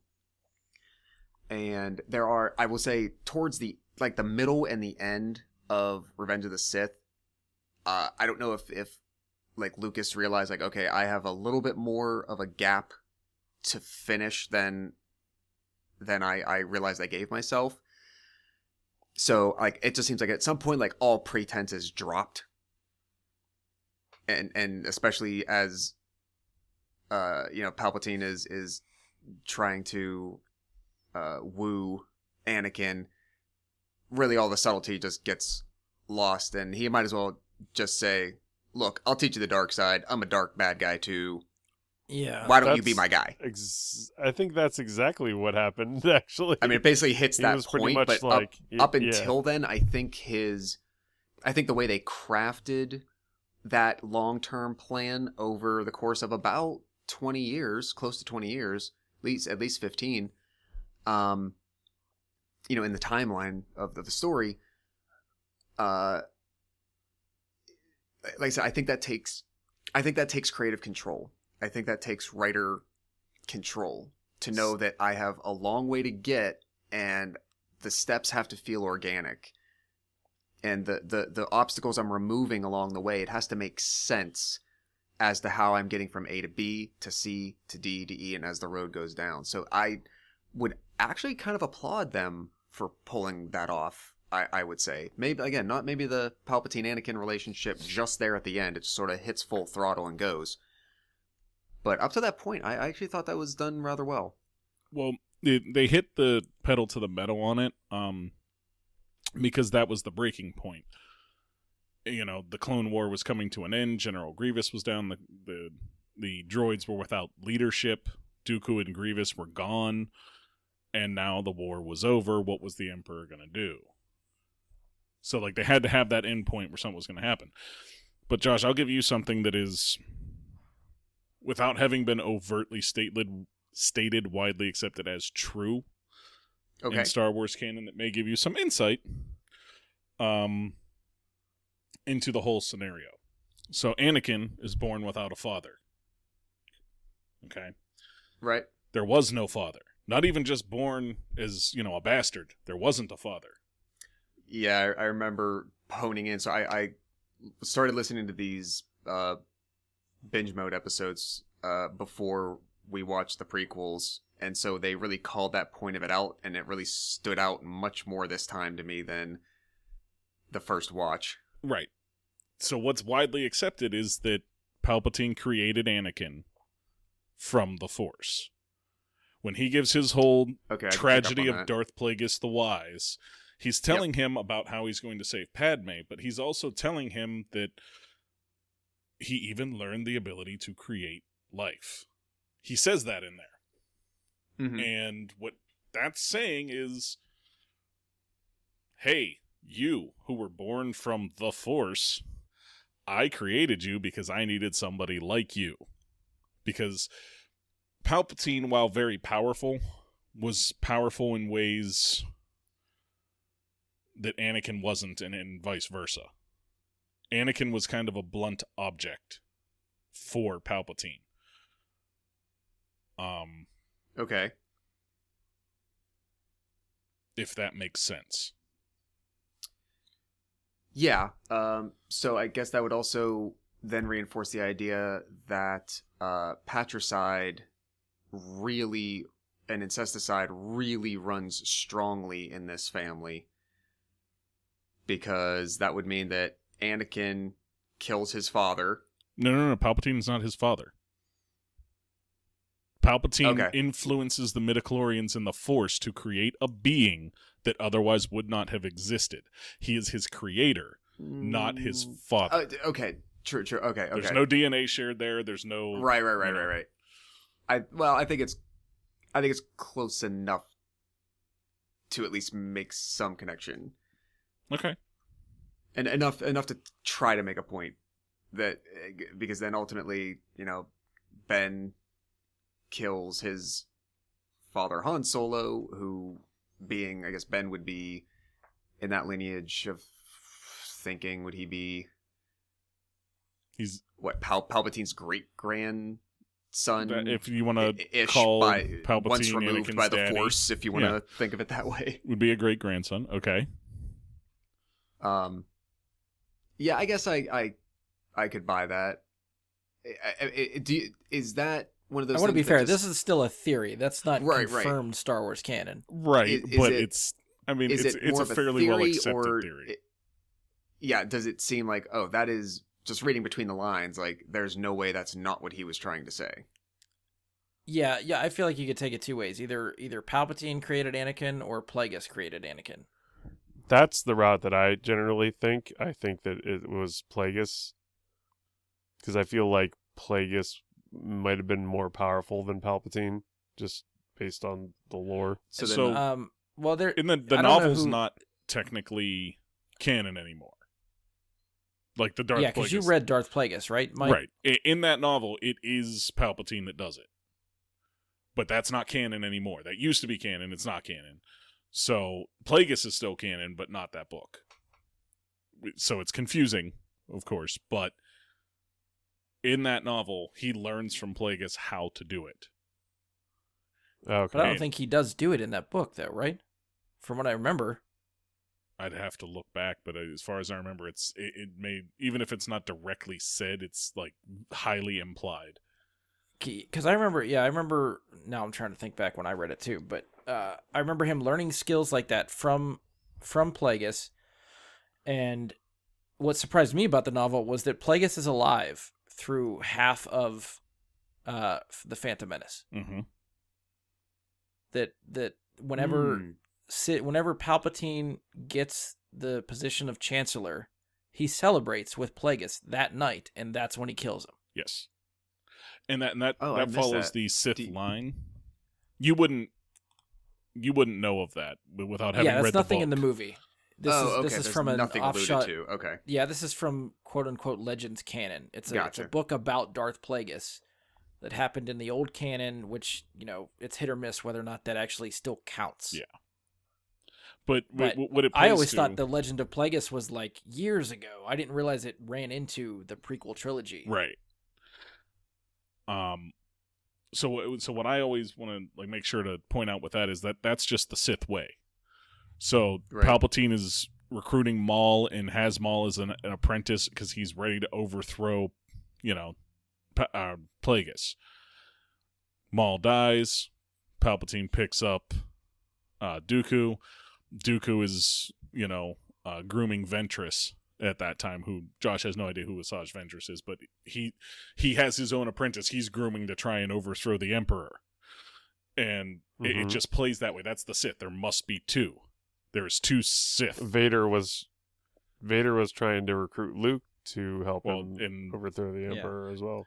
And there are, I will say, towards the middle and the end of Revenge of the Sith, I don't know if Lucas realized, okay, I have a little bit more of a gap to finish than I realized I gave myself. So it just seems like at some point all pretense is dropped. And especially as Palpatine is trying to woo Anakin, really all the subtlety just gets lost, and he might as well just say, look, I'll teach you the dark side. I'm a dark bad guy too. Yeah. Why don't you be my guy? I think that's exactly what happened, actually. I mean, it basically hits that was pretty point, much but like, up yeah. until then, I think the way they crafted that long-term plan over the course of about 20 years, close to 20 years, at least 15, in the timeline of the story, like I said, I think that takes creative control. I think that takes writer control to know that I have a long way to get, and the steps have to feel organic. And the obstacles I'm removing along the way, it has to make sense as to how I'm getting from A to B to C to D to E, and as the road goes down. So I would actually kind of applaud them for pulling that off. I would say, maybe again, not maybe the Palpatine Anakin relationship just there at the end. It just sort of hits full throttle and goes. But up to that point, I actually thought that was done rather well. Well, they hit the pedal to the metal on it, because that was the breaking point. The Clone War was coming to an end. General Grievous was down. The droids were without leadership. Dooku and Grievous were gone, and now the war was over. What was the Emperor going to do? So, they had to have that end point where something was going to happen. But, Josh, I'll give you something that is, without having been overtly stated widely accepted as true in Star Wars canon, that may give you some insight into the whole scenario. So, Anakin is born without a father. Okay? Right. There was no father. Not even just born as, a bastard. There wasn't a father. Yeah, I remember honing in. So I started listening to these binge mode episodes before we watched the prequels, and so they really called that point of it out, and it really stood out much more this time to me than the first watch. Right. So what's widely accepted is that Palpatine created Anakin from the Force. When he gives his whole tragedy of Darth Plagueis the Wise, he's telling him about how he's going to save Padme, but he's also telling him that he even learned the ability to create life. He says that in there. Mm-hmm. And what that's saying is, hey, you who were born from the Force, I created you because I needed somebody like you. Because Palpatine, while very powerful, was powerful in ways that Anakin wasn't, and vice versa. Anakin was kind of a blunt object for Palpatine. Okay. If that makes sense. Yeah. So I guess that would also then reinforce the idea that patricide really, and incesticide really runs strongly in this family. Because that would mean that Anakin kills his father. No. Palpatine's not his father. Palpatine Okay. influences the midichlorians and the Force to create a being that otherwise would not have existed. He is his creator, not his father. Okay. True. Okay. There's no DNA shared there. There's no Right. I think it's close enough to at least make some connection, Okay. and enough to try to make a point that, because then ultimately, Ben kills his father Han Solo, who, being, I guess Ben would be in that lineage of thinking, would he be He's Palpatine's great grandson, if you want to ish, call once Palpatine removed Anakin's by the daddy, Force, if you want to think of it that way. would be a great grandson. Okay. Yeah, I guess I could buy that. Is that one of those? I want to be things that fair. just- This is still a theory. That's not Right. confirmed Star Wars canon. Right, Is but it- it's. I mean, is it's it more a of a fairly well theory, accepted or theory. does it seem like, oh, that is just reading between the lines? Like, there's no way that's not what he was trying to say. Yeah. I feel like you could take it two ways. Either Palpatine created Anakin or Plagueis created Anakin. That's the route that I generally think. I think that it was Plagueis, because I feel like Plagueis might have been more powerful than Palpatine, just based on the lore. So Well, there In the I don't know novel's who- not technically canon anymore. Like the Darth Yeah, because you Plagueis. read Darth Plagueis, right, Mike? Right. In that novel, it is Palpatine that does it. But that's not canon anymore. That used to be canon. It's not canon. So Plagueis is still canon, but not that book. So it's confusing, of course. But in that novel, he learns from Plagueis how to do it. Okay. But I don't think he does do it in that book, though, right? From what I remember. I'd have to look back, but as far as I remember, it may, even if it's not directly said, it's like highly implied. Because I remember, now I'm trying to think back when I read it too, but I remember him learning skills like that from Plagueis, and what surprised me about the novel was that Plagueis is alive through half of the Phantom Menace. Mm-hmm. That whenever Palpatine gets the position of Chancellor, he celebrates with Plagueis that night, and that's when he kills him. Yes. And that Oh, I that missed follows that. the Sith Do you- line. You wouldn't know of that without having Yeah, that's read nothing the in the book. movie. This is There's from an nothing alluded offshot. to. Okay. Yeah, this is from quote unquote Legends canon. It's a Gotcha. book about Darth Plagueis that happened in the old canon, which, it's hit or miss whether or not that actually still counts. Yeah. But But what it I plays always to, thought the Legend of Plagueis was like years ago. I didn't realize it ran into the prequel trilogy. right. So what I always want to like make sure to point out with that is that that's just the Sith way. So Right. Palpatine is recruiting Maul and has Maul as an apprentice because he's ready to overthrow, Plagueis. Maul dies. Palpatine picks up Dooku. Dooku is, grooming Ventress at that time, who Josh has no idea who Asajj Ventress is, but he has his own apprentice he's grooming to try and overthrow the Emperor. And it just plays that way. That's the Sith. There must be two. There's two Sith. Vader was trying to recruit Luke to help him in overthrow the Emperor as well.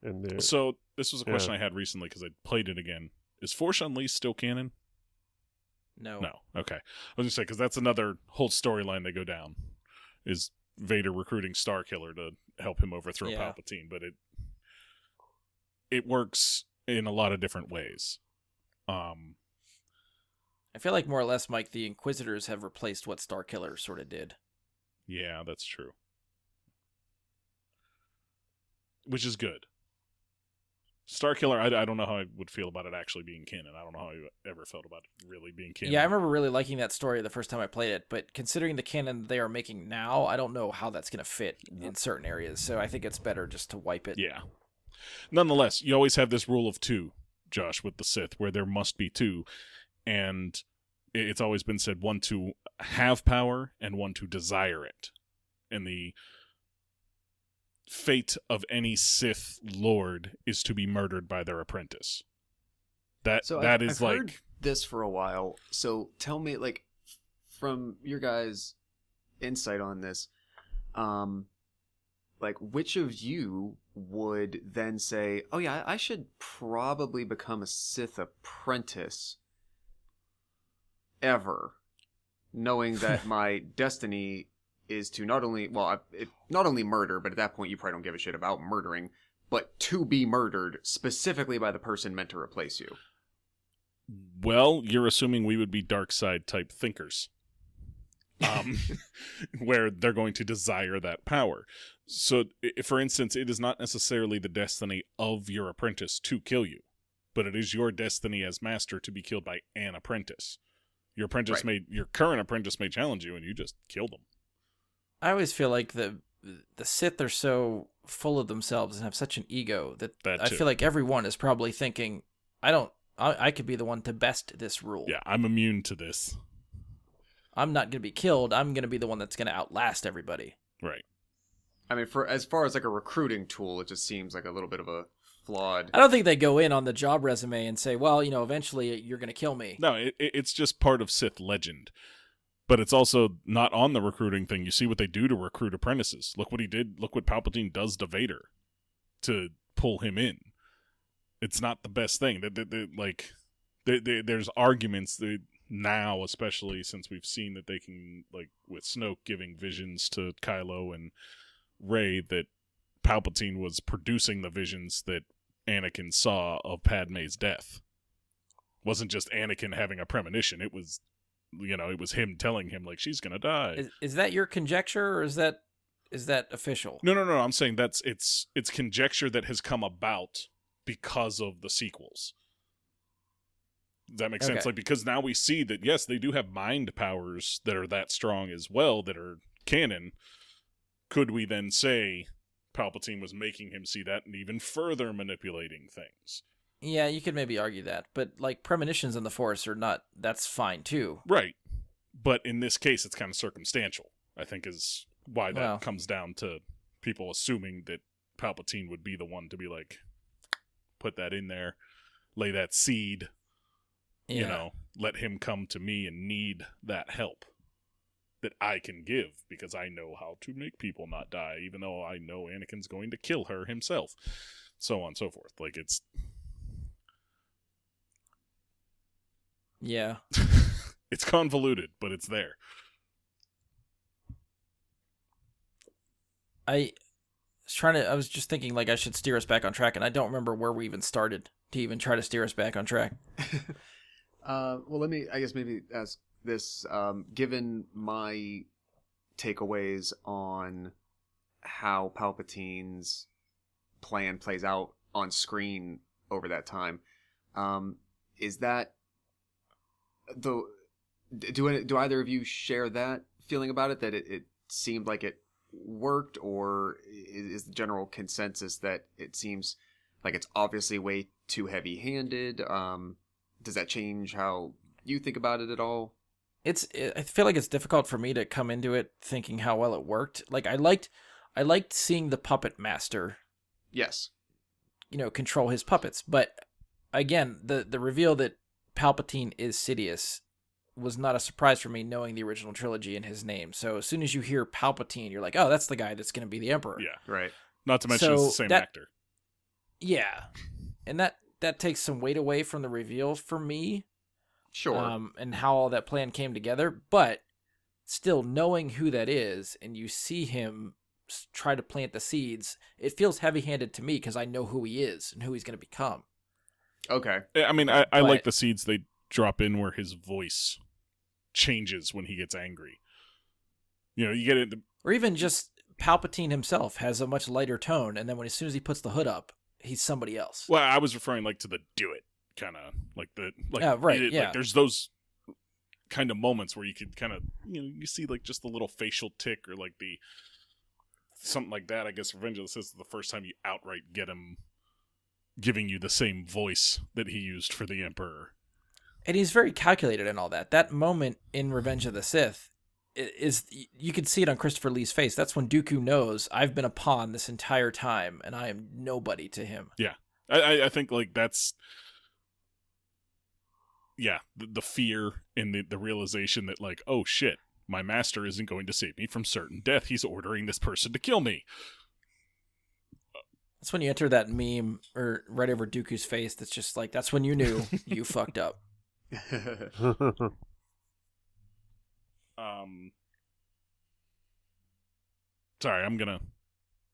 And So this was a question I had recently because I played it again. Is Force Unleashed still canon? No. No. Okay. I was going to say, because that's another whole storyline they go down, is Vader recruiting Starkiller to help him overthrow Yeah. Palpatine. But it works in a lot of different ways. I feel like more or less, Mike, the Inquisitors have replaced what Starkiller sort of did. Yeah, that's true. Which is good. Starkiller, I don't know how I would feel about it actually being canon. I don't know how I ever felt about it really being canon. Yeah, I remember really liking that story the first time I played it, but considering the canon they are making now, I don't know how that's going to fit in certain areas, so I think it's better just to wipe it. Yeah. Nonetheless, you always have this rule of two, Josh, with the Sith, where there must be two. And it's always been said, one to have power and one to desire it. And the fate of any Sith Lord is to be murdered by their apprentice. So that I've is heard like this for a while. So tell me, like, from your guys' insight on this, like, which of you would then say, "Oh yeah, I should probably become a Sith apprentice," ever, knowing that my destiny is to not only, well, not only murder, but at that point you probably don't give a shit about murdering, but to be murdered specifically by the person meant to replace you. well, you're assuming we would be dark side type thinkers. Where they're going to desire that power. So, for instance, it is not necessarily the destiny of your apprentice to kill you, but it is your destiny as master to be killed by an apprentice. Your apprentice your current apprentice may challenge you, and you just kill them. I always feel like the Sith are so full of themselves and have such an ego that I feel like everyone is probably thinking, I could be the one to best this rule. Yeah, I'm immune to this. I'm not going to be killed. I'm going to be the one that's going to outlast everybody. Right. I mean, for as far as like a recruiting tool, it just seems like a little bit of a flawed. I don't think they go in on the job resume and say, well, eventually you're going to kill me. No, it's just part of Sith legend. But it's also not on the recruiting thing. You see what they do to recruit apprentices. Look what he did. Look what Palpatine does to Vader to pull him in. It's not the best thing. There's arguments that now, especially since we've seen that they can, like with Snoke giving visions to Kylo and Rey, that Palpatine was producing the visions that Anakin saw of Padme's death. It wasn't just Anakin having a premonition. It was, it was him telling him, like, she's gonna die. Is that your conjecture, or is that official? No. I'm saying it's conjecture that has come about because of the sequels. Does that make sense? Okay. Like, because now we see that, yes, they do have mind powers that are that strong as well, that are canon. Could we then say Palpatine was making him see that and even further manipulating things? Yeah, you could maybe argue that. But, like, premonitions in the Force are not... That's fine, too. Right. But in this case, it's kind of circumstantial, I think, is why that comes down to people assuming that Palpatine would be the one to be like, put that in there, lay that seed... Yeah. Let him come to me and need that help that I can give because I know how to make people not die, even though I know Anakin's going to kill her himself. So on and so forth. Like, it's... Yeah. It's convoluted, but it's there. I was just thinking, like, I should steer us back on track, and I don't remember where we even started to even try to steer us back on track. Well, let me, I guess, maybe ask this. Given my takeaways on how Palpatine's plan plays out on screen over that time, is that do either of you share that feeling about it, that it seemed like it worked, or is the general consensus that it seems like it's obviously way too heavy-handed? Does that change how you think about it at all? I feel like it's difficult for me to come into it thinking how well it worked. Like, I liked seeing the puppet master. Yes. Control his puppets. But again, the reveal that Palpatine is Sidious was not a surprise for me, knowing the original trilogy and his name. So as soon as you hear Palpatine, you're like, oh, that's the guy that's going to be the Emperor. Yeah. Right. Not to mention it's the same actor. Yeah. And that takes some weight away from the reveal for me. Sure. And how all that plan came together. But still, knowing who that is, and you see him try to plant the seeds, it feels heavy-handed to me because I know who he is and who he's going to become. Okay. I mean, I like the seeds they drop in where his voice changes when he gets angry. You get it. Or even just Palpatine himself has a much lighter tone, and then as soon as he puts the hood up, he's somebody else. Well, I was referring to the do it kind of like the right. Yeah. Like, there's those kind of moments where you could kind of you see just the little facial tick or like the something like that. I guess Revenge of the Sith is the first time you outright get him giving you the same voice that he used for the Emperor. And he's very calculated in all that. That moment in Revenge of the Sith is, you can see it on Christopher Lee's face. That's when Dooku knows I've been a pawn this entire time and I am nobody to him. Yeah. I think that's yeah, the fear and the realization that, like, oh shit, my master isn't going to save me from certain death. He's ordering this person to kill me. That's when you enter that meme or right over Dooku's face. That's just like, that's when you knew you fucked up. Sorry, I'm gonna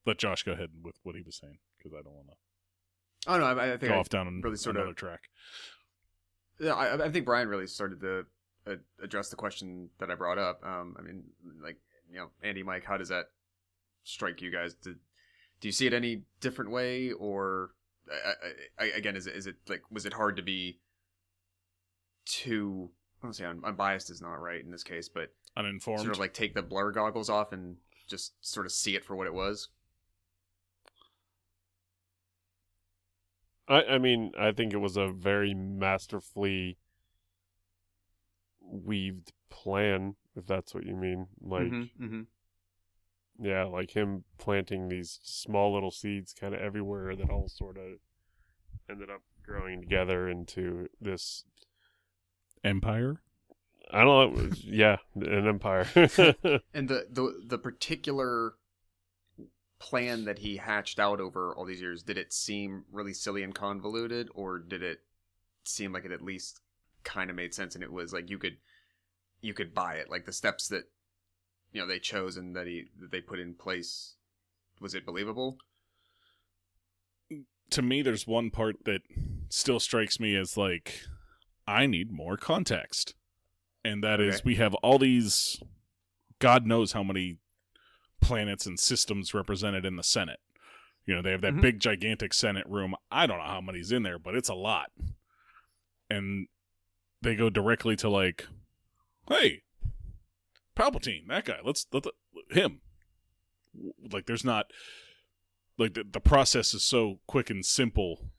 let Josh go ahead with what he was saying because I don't want to. Oh no, I think go I off down really sort another of track. Yeah, I think Brian really started to address the question that I brought up. I mean, like, you know, Andy, Mike, how does that strike you guys? Do you see it any different way, or again, is it like, was it hard to be too? I don't say unbiased is not right in this case, but Uninformed. sort of like take the blur goggles off and just sort of see it for what it was. I mean, I think it was a very masterfully weaved plan, if that's what you mean. Like, yeah, like him planting these small little seeds kind of everywhere that all sort of ended up growing together into this empire. I don't know. Yeah, an empire. And the particular plan that he hatched out over all these years, did it seem really silly and convoluted, or did it seem like it at least kind of made sense and it was like you could buy it, like the steps that, you know, they chose and that they put in place, was it believable? To me, there's one part that still strikes me as like, I need more context, and that is we have all these, God knows how many planets and systems represented in the Senate. You know, they have that big gigantic Senate room. I don't know how many's in there, but it's a lot. And they go directly to like, hey, Palpatine, that guy, let's him. Like, there's not, like, the process is so quick and simple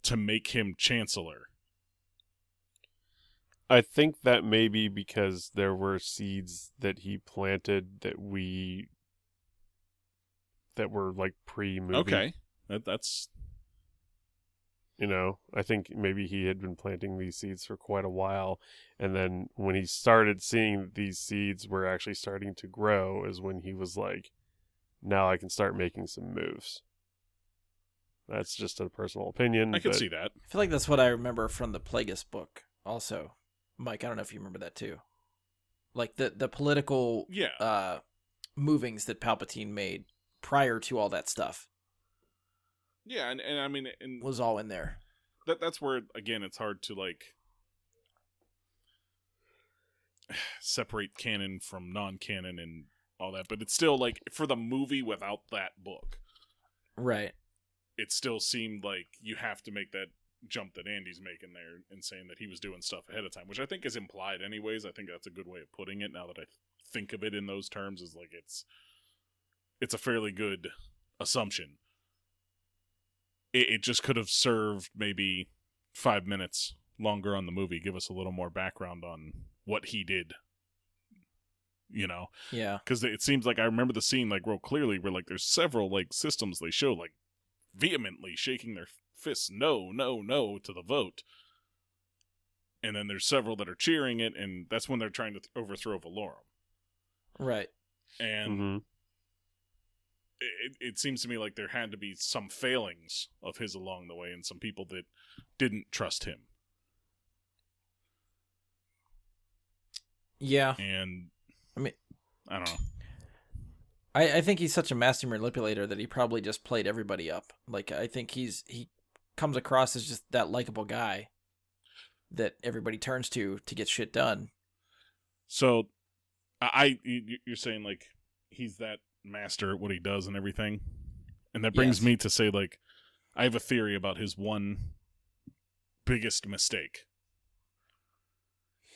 to make him Chancellor. I think that may be because there were seeds that he planted that were like pre-movie. Okay, that's. You know, I think maybe he had been planting these seeds for quite a while, and then when he started seeing these seeds were actually starting to grow is when he was like, now I can start making some moves. That's just a personal opinion. I can see that. I feel like that's what I remember from the Plagueis book also. Mike, I don't know if you remember that too. Like the political movings that Palpatine made prior to all that stuff. Yeah, and I mean, was all in there. That's where, again, it's hard to like separate canon from non-canon and all that, but it's still like, for the movie without that book, right? It still seemed like you have to make that jump that Andy's making there and saying that he was doing stuff ahead of time, which I think is implied anyways. I think that's a good way of putting it now that I think of it in those terms, is like it's a fairly good assumption. It just could have served maybe 5 minutes longer on the movie, give us a little more background on what he did, you know? Yeah. Because it seems like I remember the scene like real clearly where like there's several like systems they show like vehemently shaking their fists no to the vote, and then there's several that are cheering it, and that's when they're trying to overthrow Valorum, right? And it seems to me like there had to be some failings of his along the way, and some people that didn't trust him. Yeah, and I mean, I don't know. I think he's such a master manipulator that he probably just played everybody up. Like, I think he comes across as just that likable guy that everybody turns to get shit done. So, you're saying like he's that master at what he does and everything, and that brings me to say like I have a theory about his one biggest mistake,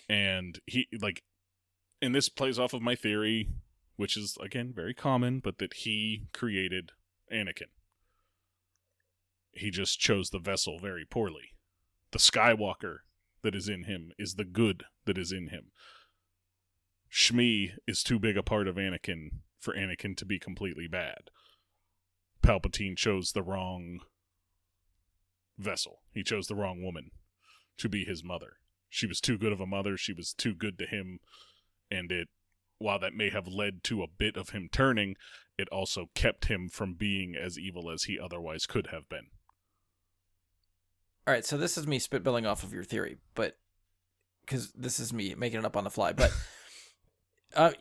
and he like, and this plays off of my theory, which is, again, very common, but that he created Anakin. He just chose the vessel very poorly. The Skywalker that is in him is the good that is in him. Shmi is too big a part of Anakin for Anakin to be completely bad. Palpatine chose the wrong vessel. He chose the wrong woman to be his mother. She was too good of a mother. She was too good to him. And while that may have led to a bit of him turning, it also kept him from being as evil as he otherwise could have been. All right, so this is me spitballing off of your theory, but because this is me making it up on the fly, but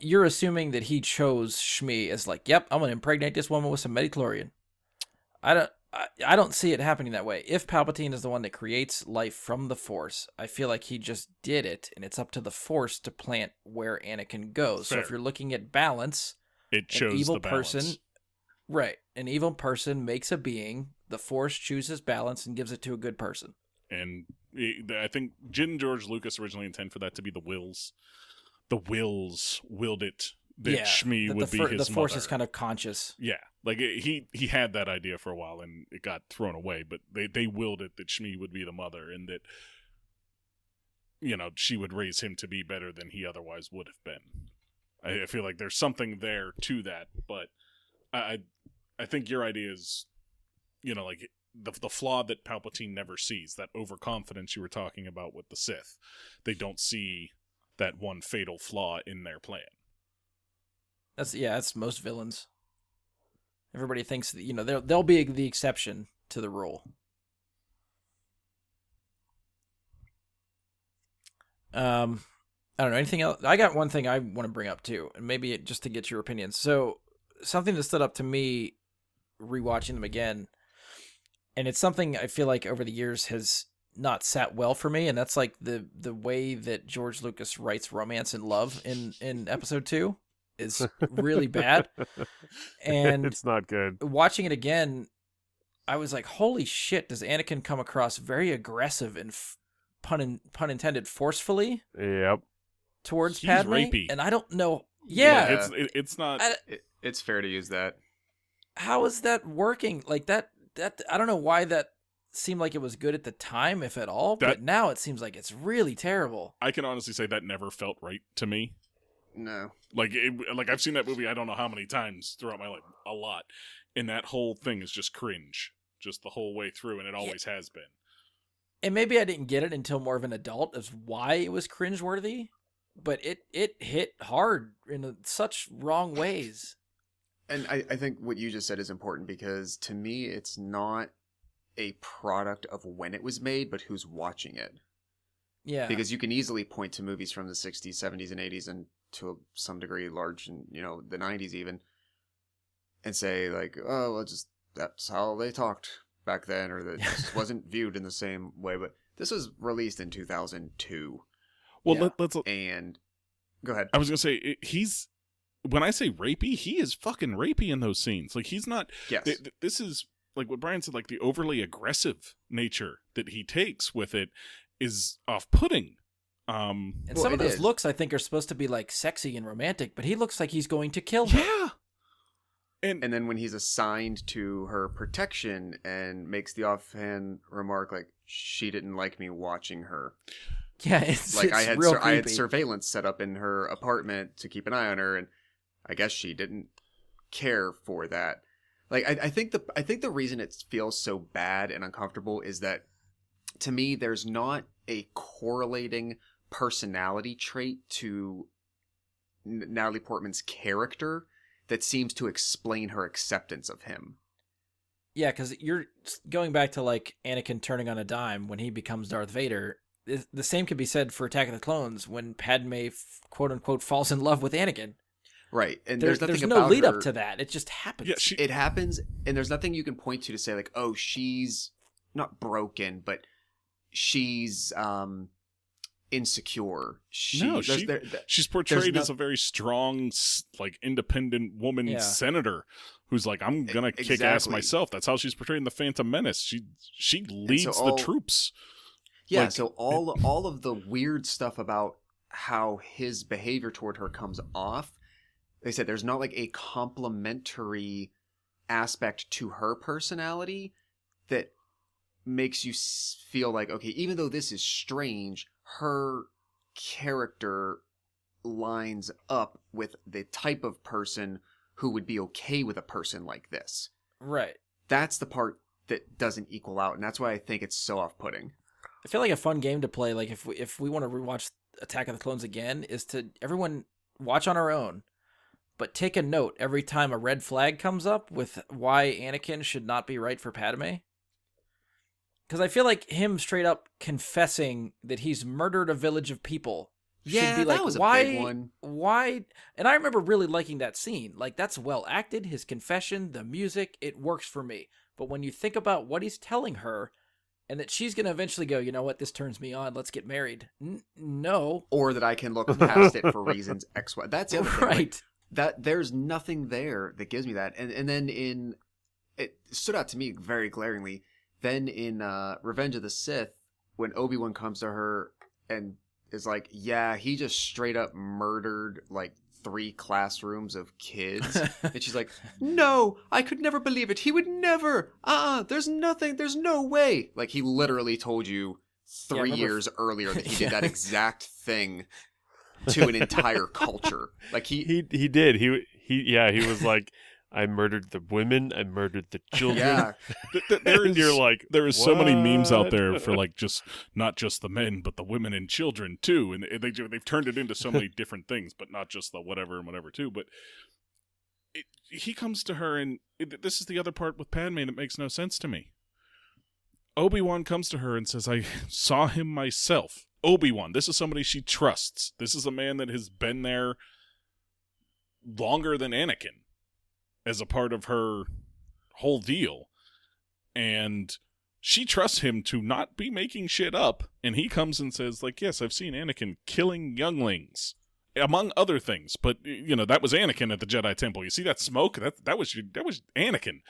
you're assuming that he chose Shmi as like, yep, I'm going to impregnate this woman with some midichlorian. I don't see it happening that way. If Palpatine is the one that creates life from the Force, I feel like he just did it, and it's up to the Force to plant where Anakin goes. Fair. So if you're looking at balance, It chose an evil the balance. person, right? An evil person makes a being. The Force chooses balance and gives it to a good person. And I think didn't George Lucas originally intend for that to be the Wills? The Wills willed it that Shmi would be his the Force mother. is kind of conscious. Yeah, like he had that idea for a while and it got thrown away, but they willed it that Shmi would be the mother and that, you know, she would raise him to be better than he otherwise would have been. I feel like there's something there to that, but I think your idea is, you know, like the flaw that Palpatine never sees, that overconfidence you were talking about with the Sith. They don't see that one fatal flaw in their plan. That's most villains. Everybody thinks that, you know, they'll be the exception to the rule. I don't know anything else. I got one thing I want to bring up too, and maybe just to get your opinion. So something that stood up to me rewatching them again, and it's something I feel like over the years has not sat well for me, and that's like the way that George Lucas writes romance and love in Episode 2 is really bad. And it's not good. Watching it again, I was like, holy shit, does Anakin come across very aggressive and pun intended forcefully Yep. towards He's Padme? rapey. And I don't know. Yeah. It's not. It's fair to use that. How is that working? Like that I don't know why that seemed like it was good at the time, if at all, but now it seems like it's really terrible. I can honestly say that never felt right to me. No. Like I've seen that movie I don't know how many times throughout my life, a lot, and that whole thing is just cringe, just the whole way through, and it always has been. And maybe I didn't get it until more of an adult as why it was cringeworthy, but it hit hard in such wrong ways. And I think what you just said is important because to me, it's not a product of when it was made, but who's watching it. Yeah. Because you can easily point to movies from the 60s, 70s, and 80s, and to some degree large in, you know, the 90s even, and say like, oh, well, just that's how they talked back then, or that this wasn't viewed in the same way. But this was released in 2002. Well, let's. And go ahead. I was gonna say he's. When I say rapey, he is fucking rapey in those scenes. Like he's not. Yes. This is like what Brian said. Like the overly aggressive nature that he takes with it is off-putting. And some of those looks I think are supposed to be like sexy and romantic, but he looks like he's going to kill her. Yeah. And then when he's assigned to her protection and makes the offhand remark like she didn't like me watching her. Yeah, it's like it's I had real I had creepy. surveillance set up in her apartment to keep an eye on her, and I guess she didn't care for that. Like I think the reason it feels so bad and uncomfortable is that to me there's not a correlating personality trait to Natalie Portman's character that seems to explain her acceptance of him. Yeah, because you're going back to like Anakin turning on a dime when he becomes Darth Vader. The same could be said for Attack of the Clones when Padme quote unquote falls in love with Anakin. Right, and there's nothing there's about no lead her. up to that. It just happens. Yeah, It happens, and there's nothing you can point to say like, oh, she's not broken, but she's insecure. She's portrayed as a very strong, like independent woman senator who's like, I'm gonna kick ass myself. That's how she's portrayed in the Phantom Menace. She leads the troops. Yeah, like, so all of the weird stuff about how his behavior toward her comes off. They said there's not like a complementary aspect to her personality that makes you feel like, okay, even though this is strange, her character lines up with the type of person who would be okay with a person like this. Right. That's the part that doesn't equal out, and that's why I think it's so off-putting. I feel like a fun game to play, like if we want to rewatch Attack of the Clones again, is to everyone watch on our own, but take a note every time a red flag comes up with why Anakin should not be right for Padme. Because I feel like him straight up confessing that he's murdered a village of people should be like, that was a why? big one. Why? And I remember really liking that scene. Like, that's well acted. His confession, the music, it works for me. But when you think about what he's telling her, and that she's going to eventually go, you know what, this turns me on, let's get married. No. Or that I can look past it for reasons X, Y. That's the other thing. Right. Like, that there's nothing there that gives me that. And then it stood out to me very glaringly. Then in Revenge of the Sith, when Obi-Wan comes to her and is like, yeah, he just straight up murdered like 3 classrooms of kids. And she's like, no, I could never believe it. He would never. There's nothing. There's no way. Like, he literally told you 3 years earlier that he did that exact thing to an entire culture. Like, he did. He was like, I murdered the women. I murdered the children. Yeah. And you're like, there is so many memes out "What?" there for like just not just the men, but the women and children too, and they've turned it into so many different things, but not just the whatever and whatever too. But he comes to her, and this is the other part with Padme that makes no sense to me. Obi-Wan comes to her and says, "I saw him myself." Obi-Wan, this is somebody she trusts. This is a man that has been there longer than Anakin, as a part of her whole deal. And she trusts him to not be making shit up. And he comes and says, like, yes, I've seen Anakin killing younglings, among other things. But, you know, that was Anakin at the Jedi Temple. You see that smoke? That was Anakin.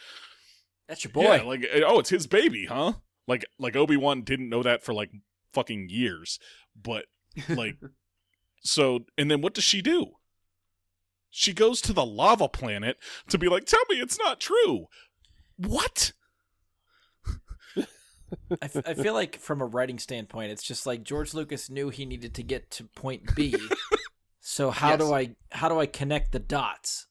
That's your boy. Yeah, like, oh, it's his baby, huh? Like Obi-Wan didn't know that for, like, fucking years. But, like, so, and then what does she do? She goes to the lava planet to be like, tell me it's not true. What? I feel like from a writing standpoint, it's just like George Lucas knew he needed to get to point B. So how do I connect the dots?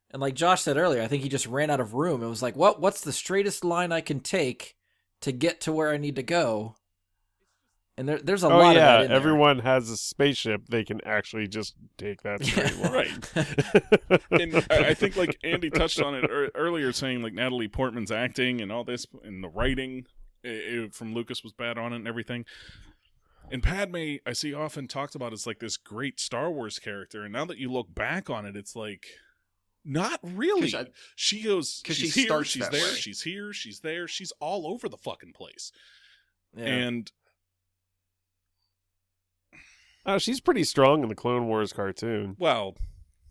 And like Josh said earlier, I think he just ran out of room. It was like, what's the straightest line I can take to get to where I need to go? And there's a lot of that in there. Everyone has a spaceship. They can actually just take that straight line. Right. And I think, like, Andy touched on it earlier, saying, like, Natalie Portman's acting and all this, and the writing from Lucas was bad on it and everything. And Padme, I see often talked about as, like, this great Star Wars character, and now that you look back on it, it's like, not really. She goes, she's here, she's there, she's here, she's there, she's all over the fucking place. Yeah. And she's pretty strong in the Clone Wars cartoon. well,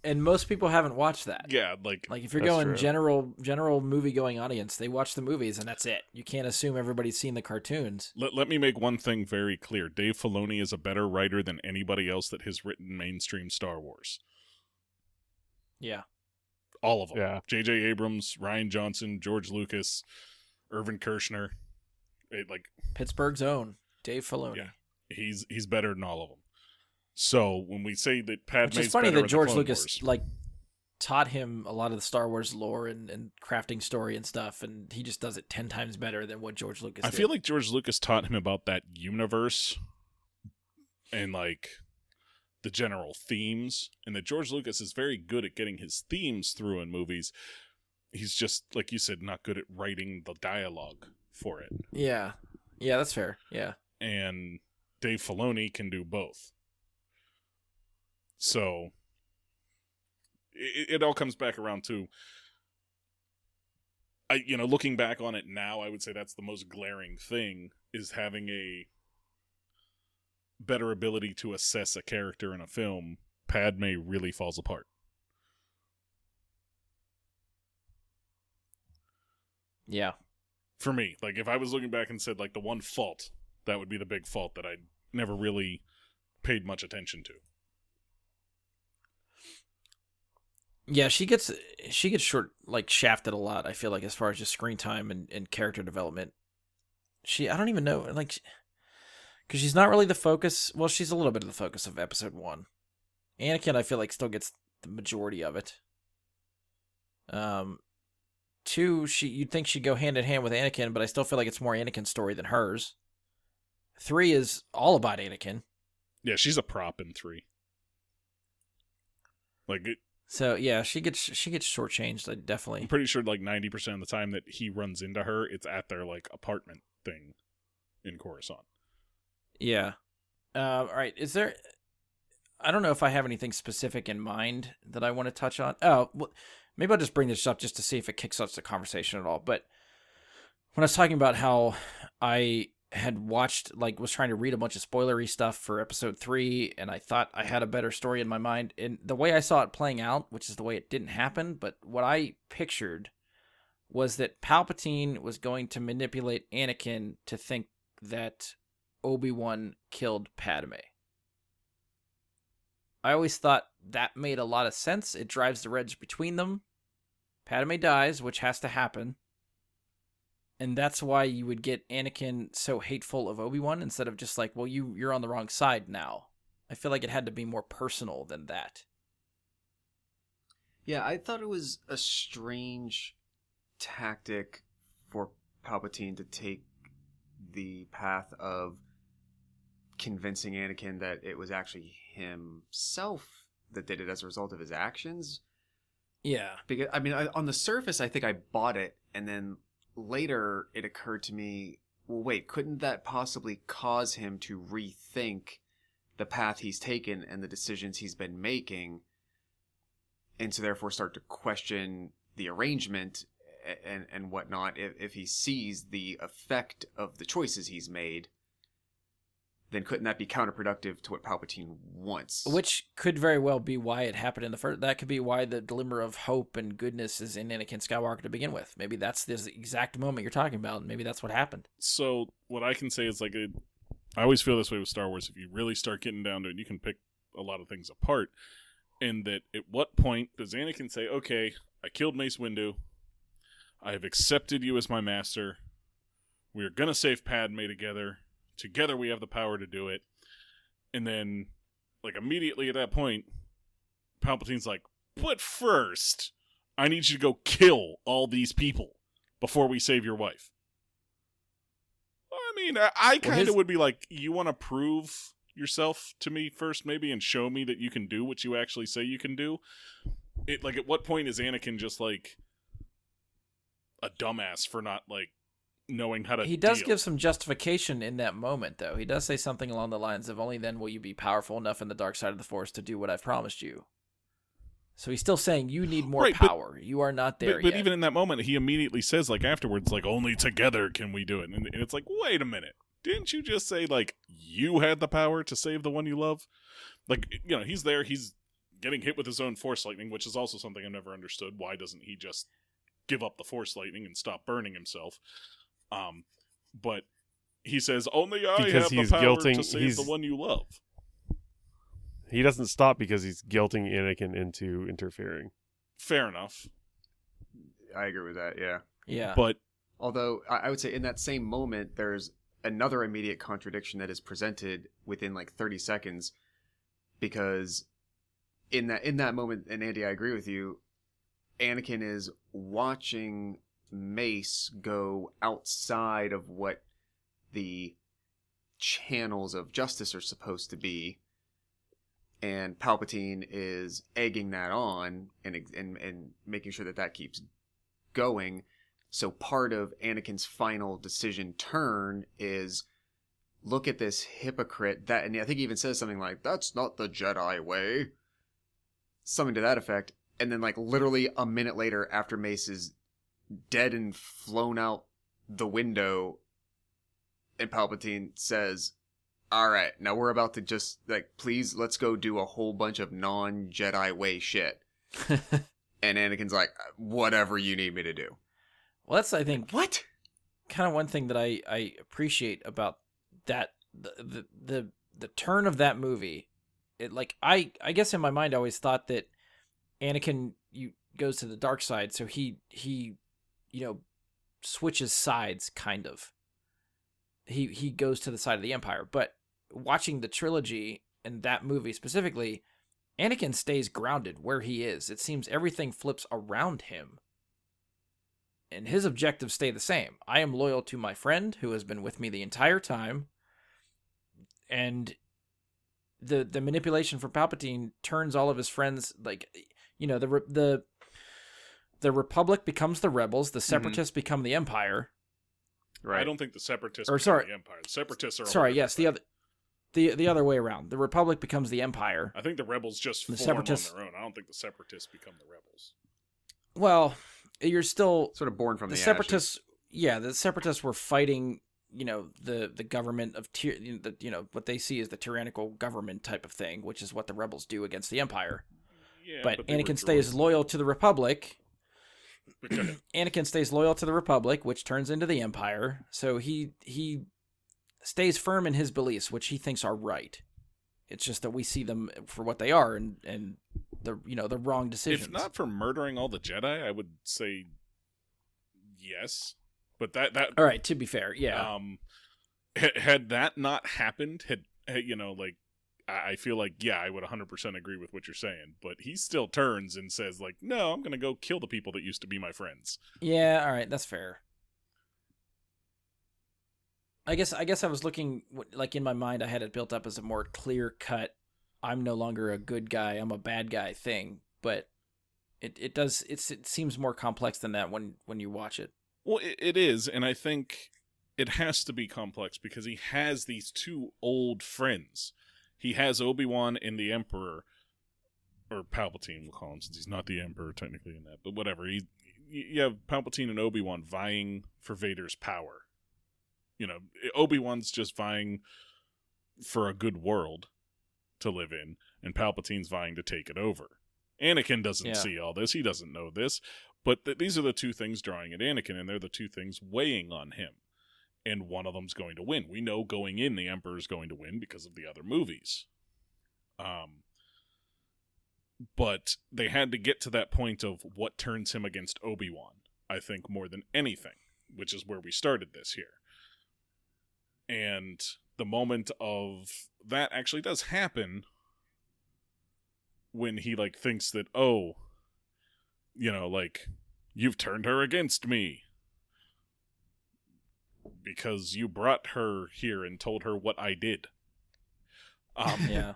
and most people haven't watched that. yeah, like Like if you're That's going true. general movie going audience, they watch the movies and that's it. You can't assume everybody's seen the cartoons. let me make one thing very clear. Dave Filoni is a better writer than anybody else that has written mainstream Star Wars. Yeah. All of them. Yeah. J.J. Abrams, Rian Johnson, George Lucas, Irvin Kershner. Pittsburgh's own Dave Filoni. Yeah. He's better than all of them. So when we say that Padme's Which is funny better that in the George Clone Lucas Wars, like taught him a lot of the Star Wars lore and crafting story and stuff, and he just does it 10 times better than what George Lucas I did. feel like George Lucas taught him about that universe and like the general themes, and that George Lucas is very good at getting his themes through in movies. He's just, like you said, not good at writing the dialogue for it. Yeah. Yeah, that's fair. Yeah. And Dave Filoni can do both. So it all comes back around to, looking back on it now, I would say that's the most glaring thing, is having a better ability to assess a character in a film. Padme really falls apart. Yeah. For me, like if I was looking back and said like the one fault, that would be the big fault that I never really paid much attention to. Yeah, she gets shafted a lot, I feel like, as far as just screen time and character development. I don't even know, like, because she's not really the focus. Well, she's a little bit of the focus of episode 1. Anakin, I feel like, still gets the majority of it. 2, you'd think she'd go hand in hand with Anakin, but I still feel like it's more Anakin's story than hers. 3 is all about Anakin. Yeah, she's a prop in 3. Like, So yeah, she gets shortchanged. Definitely. I'm pretty sure like 90% of the time that he runs into her, it's at their like apartment thing in Coruscant. Yeah. All right. Is there? I don't know if I have anything specific in mind that I want to touch on. Oh, well, maybe I'll just bring this up just to see if it kicks up the conversation at all. But when I was talking about how I had watched, like, was trying to read a bunch of spoilery stuff for episode 3, and I thought I had a better story in my mind, and the way I saw it playing out, which is the way it didn't happen, but what I pictured was that Palpatine was going to manipulate Anakin to think that Obi-Wan killed Padme. I always thought that made a lot of sense. It drives the wedge between them. Padme dies, which has to happen. And that's why you would get Anakin so hateful of Obi-Wan instead of just like, well, you're on the wrong side now. I feel like it had to be more personal than that. Yeah, I thought it was a strange tactic for Palpatine to take the path of convincing Anakin that it was actually himself that did it as a result of his actions. Yeah. Because I mean, on the surface, I think I bought it, and then later it occurred to me, well, wait, couldn't that possibly cause him to rethink the path he's taken and the decisions he's been making, and so therefore start to question the arrangement and whatnot if he sees the effect of the choices he's made? Then couldn't that be counterproductive to what Palpatine wants? Which could very well be why it happened in the first. That could be why the glimmer of hope and goodness is in Anakin Skywalker to begin with. Maybe that's this exact moment you're talking about, and maybe that's what happened. So what I can say is like, I always feel this way with Star Wars. If you really start getting down to it, you can pick a lot of things apart. And that at what point does Anakin say, okay, I killed Mace Windu. I have accepted you as my master. We are going to save Padme together. Together we have the power to do it. And then, like, immediately at that point, Palpatine's like, but first, I need you to go kill all these people before we save your wife. I mean, I kind of would be like, you want to prove yourself to me first, maybe, and show me that you can do what you actually say you can do? It, like, at what point is Anakin just, like, a dumbass for not, like, knowing how to He does deal? give some justification in that moment, though. He does say something along the lines of, only then will you be powerful enough in the dark side of the Force to do what I've promised you. So he's still saying you need more Right, power. You are not there but yet. even in that moment, he immediately says, like, afterwards, like, only together can we do it. And it's like, wait a minute. Didn't you just say, like, you had the power to save the one you love? Like, you know, he's there. He's getting hit with his own Force lightning, which is also something I've never understood. Why doesn't he just give up the Force lightning and stop burning himself? But he says, only I Because have the he's power guilting- to save the one you love. He doesn't stop because he's guilting Anakin into interfering. Fair enough. I agree with that, yeah. Yeah. But Although, I would say in that same moment, there's another immediate contradiction that is presented within like 30 seconds. Because in that moment, and Andy, I agree with you, Anakin is watching Mace go outside of what the channels of justice are supposed to be, and Palpatine is egging that on and making sure that keeps going. So part of Anakin's final decision turn is, look at this hypocrite, that, and I think he even says something like, that's not the Jedi way, something to that effect. And then, like, literally a minute later, after Mace is dead and flown out the window, and Palpatine says, all right, now we're about to just, like, please, let's go do a whole bunch of non-Jedi way shit. And Anakin's like, whatever you need me to do. Well, that's, I think, What? kind of one thing that I appreciate about that, the turn of that movie. It, like, I guess in my mind I always thought that Anakin goes to the dark side, so he switches sides, kind of. He goes to the side of the Empire. But watching the trilogy and that movie specifically, Anakin stays grounded where he is. It seems everything flips around him. And his objectives stay the same. I am loyal to my friend who has been with me the entire time. and the manipulation from Palpatine turns all of his friends, like, the Republic becomes the rebels, the Separatists become the Empire. Right. I don't think the Separatists Or, become sorry. the Empire. The Separatists are... Sorry, yes, the other way around. The Republic becomes the Empire. I think the rebels just The form Separatists- on their own. I don't think the Separatists become the rebels. Well, you're still... Sort of born from the Separatists... Yeah, the Separatists were fighting, the government of... what they see as the tyrannical government type of thing, which is what the rebels do against the Empire. Yeah, But they were Anakin stays droids. loyal to the Republic. Okay. Anakin stays loyal to the Republic, which turns into the Empire. So he stays firm in his beliefs, which he thinks are right. It's just that we see them for what they are, and the wrong decisions. If not for murdering all the Jedi, I would say yes. But that All right, to be fair, yeah. Had that not happened, I feel like, yeah, I would 100% agree with what you're saying. But he still turns and says, like, no, I'm going to go kill the people that used to be my friends. Yeah, all right, that's fair. I guess I was looking, like, in my mind, I had it built up as a more clear-cut, I'm no longer a good guy, I'm a bad guy thing. But it seems more complex than that when you watch it. Well, it is, and I think it has to be complex because he has these two old friends. He has Obi-Wan and the Emperor, or Palpatine, we'll call him, since he's not the Emperor technically in that, but whatever. You have Palpatine and Obi-Wan vying for Vader's power. Obi-Wan's just vying for a good world to live in, and Palpatine's vying to take it over. Anakin doesn't see all this. He doesn't know this. But these are the two things drawing at Anakin, and they're the two things weighing on him. And one of them's going to win. We know going in the Emperor's going to win because of the other movies. But they had to get to that point of what turns him against Obi-Wan, I think, more than anything, which is where we started this here. And the moment of that actually does happen when he, thinks that, you've turned her against me because you brought her here and told her what I did. Yeah.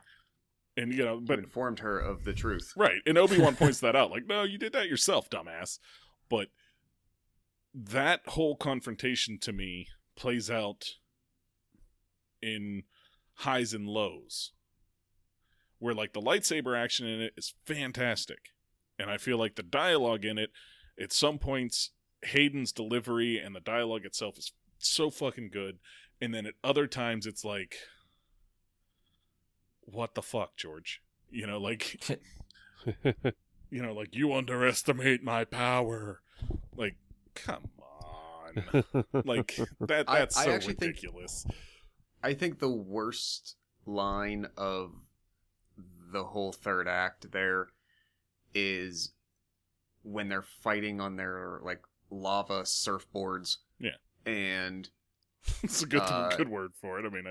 And, but informed her of the truth. Right. And Obi-Wan points that out. Like, no, you did that yourself, dumbass. But that whole confrontation to me plays out in highs and lows. Where, the lightsaber action in it is fantastic. And I feel like the dialogue in it, at some points, Hayden's delivery and the dialogue itself is so fucking good. And then at other times, it's like, what the fuck, George? You underestimate my power. Come on. That's so ridiculous. I think the worst line of the whole third act there is when they're fighting on their lava surfboards. Yeah. And it's a good word for it. I mean,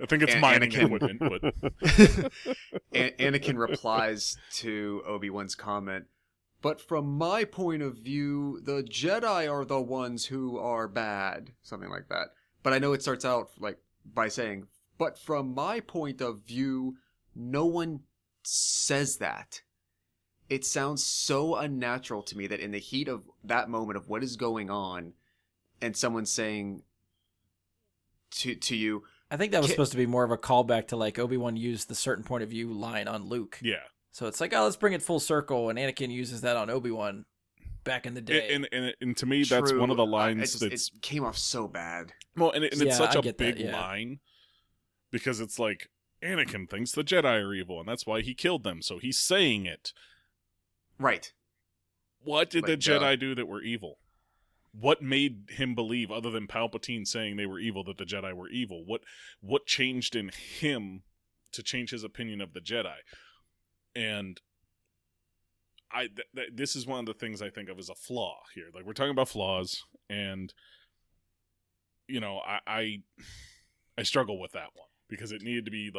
I think it's mining equipment, but Anakin replies to Obi-Wan's comment, but from my point of view, the Jedi are the ones who are bad. Something like that. But I know it starts out by saying, but from my point of view, no one says that. It sounds so unnatural to me that in the heat of that moment of what is going on, and someone saying to you, I think that was supposed to be more of a callback to Obi-Wan used the certain point of view line on Luke. yeah. So it's let's bring it full circle, and Anakin uses that on Obi-Wan back in the day. And to me, that's one of the lines it came off so bad. Well, and it's such a big that, line because it's Anakin thinks the Jedi are evil, and that's why he killed them. So he's saying it. Right. What did the Jedi do that were evil? What made him believe, other than Palpatine saying they were evil, that the Jedi were evil? What changed in him to change his opinion of the Jedi? And this is one of the things I think of as a flaw here. We're talking about flaws, and I struggle with that one because it needed to be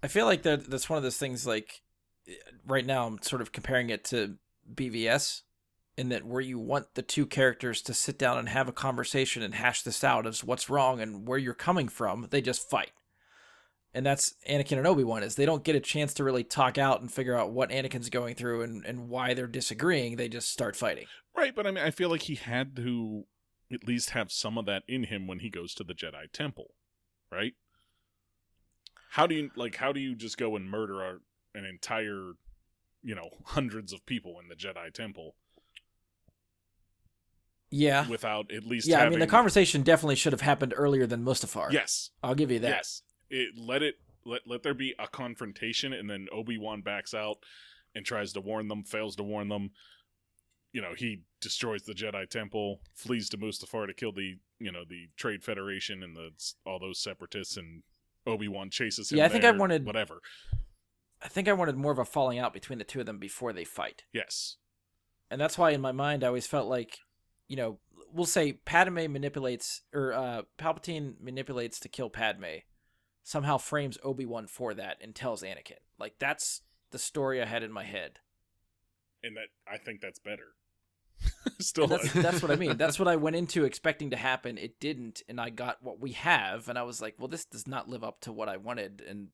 I feel like that's one of those things. Right now, I'm sort of comparing it to BVS, in that where you want the two characters to sit down and have a conversation and hash this out as what's wrong and where you're coming from, they just fight. And that's Anakin and Obi-Wan, is they don't get a chance to really talk out and figure out what Anakin's going through and why they're disagreeing. They just start fighting. Right, but I mean, I feel like he had to at least have some of that in him when he goes to the Jedi Temple, right? How do you just go and murder an entire, hundreds of people in the Jedi Temple? Yeah. Without at least Yeah, having... I mean, the conversation definitely should have happened earlier than Mustafar. Yes. I'll give you that. Yes. Let there be a confrontation, and then Obi-Wan backs out and tries to warn them, fails to warn them. He destroys the Jedi Temple, flees to Mustafar to kill the Trade Federation and all those separatists, and Obi-Wan chases him. Yeah, I think I wanted whatever. I think I wanted more of a falling out between the two of them before they fight. Yes. And that's why in my mind I always felt like, we'll say Palpatine manipulates to kill Padme, somehow frames Obi-Wan for that and tells Anakin. Like, that's the story I had in my head. And I think that's better. Still, that's what I mean. That's what I went into expecting to happen. It didn't, and I got what we have, and I was like, well, this does not live up to what I wanted. And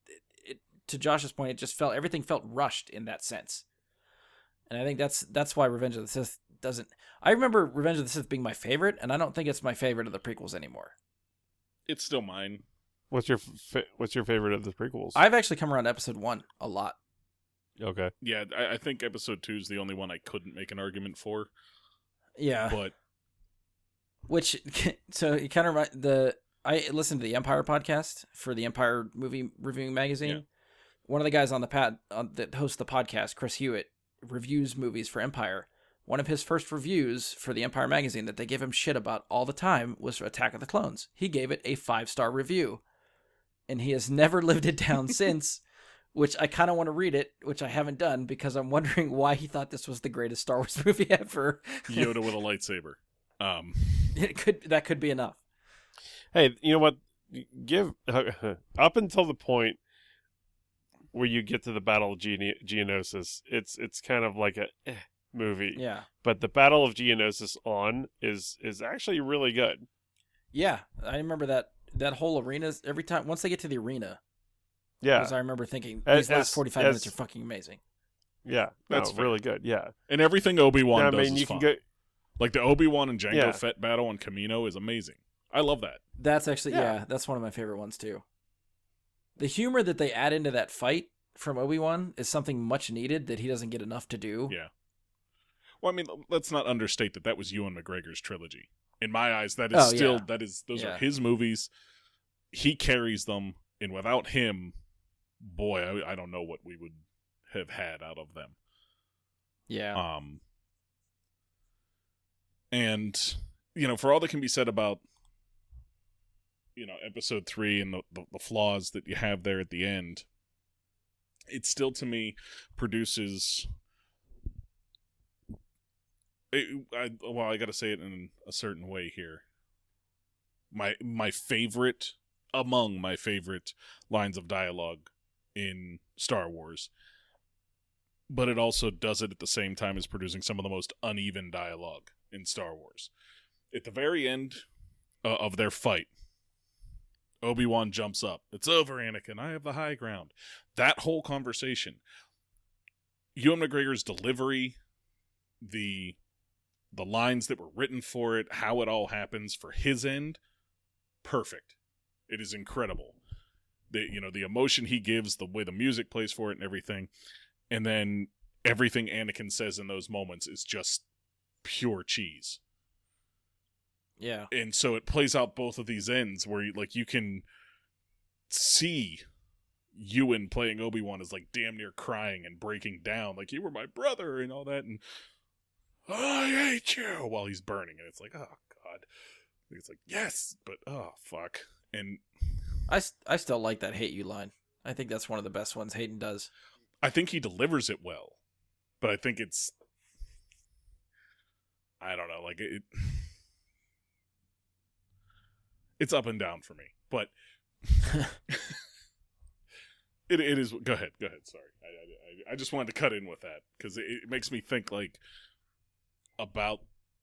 to Josh's point, it just everything felt rushed in that sense. And I think that's why Revenge of the Sith doesn't... I remember Revenge of the Sith being my favorite, and I don't think it's my favorite of the prequels anymore. It's still mine. What's your favorite of the prequels? I've actually come around to episode 1 a lot. Okay. Yeah, I think episode 2 is the only one I couldn't make an argument for. Yeah. But... So it kind of... I listened to the Empire podcast for the Empire movie reviewing magazine. Yeah. One of the guys on the that hosts the podcast, Chris Hewitt, reviews movies for Empire. One of his first reviews for the Empire magazine that they give him shit about all the time was for Attack of the Clones. He gave it a 5-star review. And he has never lived it down since, which I kind of want to read it, which I haven't done because I'm wondering why he thought this was the greatest Star Wars movie ever. Yoda with a lightsaber. That could be enough. Hey, you know what? Give up until the point where you get to the Battle of Geonosis, it's kind of like a movie. Yeah. But the Battle of Geonosis is actually really good. Yeah, I remember that whole arena. Every time, once they get to the arena, yeah, I remember thinking these last 45 minutes are fucking amazing. Yeah, that's really good. Yeah, and everything Obi-Wan does is fun. Like the Obi-Wan and Jango Fett battle on Kamino is amazing. I love that. That's actually that's one of my favorite ones too. The humor that they add into that fight from Obi-Wan is something much needed that he doesn't get enough to do. Yeah. Well, I mean, let's not understate that was Ewan McGregor's trilogy. In my eyes, that is those are his movies. He carries them, and without him, boy, I don't know what we would have had out of them. Yeah. And for all that can be said about episode 3 and the flaws that you have there at the end, it still to me produces I gotta say it in a certain way here. My favorite among my favorite lines of dialogue in Star Wars, but it also does it at the same time as producing some of the most uneven dialogue in Star Wars. At the very end of their fight, Obi-Wan jumps up. "It's over, Anakin. I have the high ground." That whole conversation, Ewan McGregor's delivery, the lines that were written for it, how it all happens for his end, perfect. It is incredible. The emotion he gives, the way the music plays for it and everything. And then everything Anakin says in those moments is just pure cheese. Yeah. And so it plays out both of these ends where you can see Ewan playing Obi-Wan as damn near crying and breaking down, like, "You were my brother," and all that, and "I hate you," while he's burning, and it's like, oh god. It's like, yes, but oh fuck. And I still like that "hate you" line. I think that's one of the best ones Hayden does. I think he delivers it well, but I think I don't know, it's up and down for me, but it is. Go ahead. Sorry, I just wanted to cut in with that because it makes me think about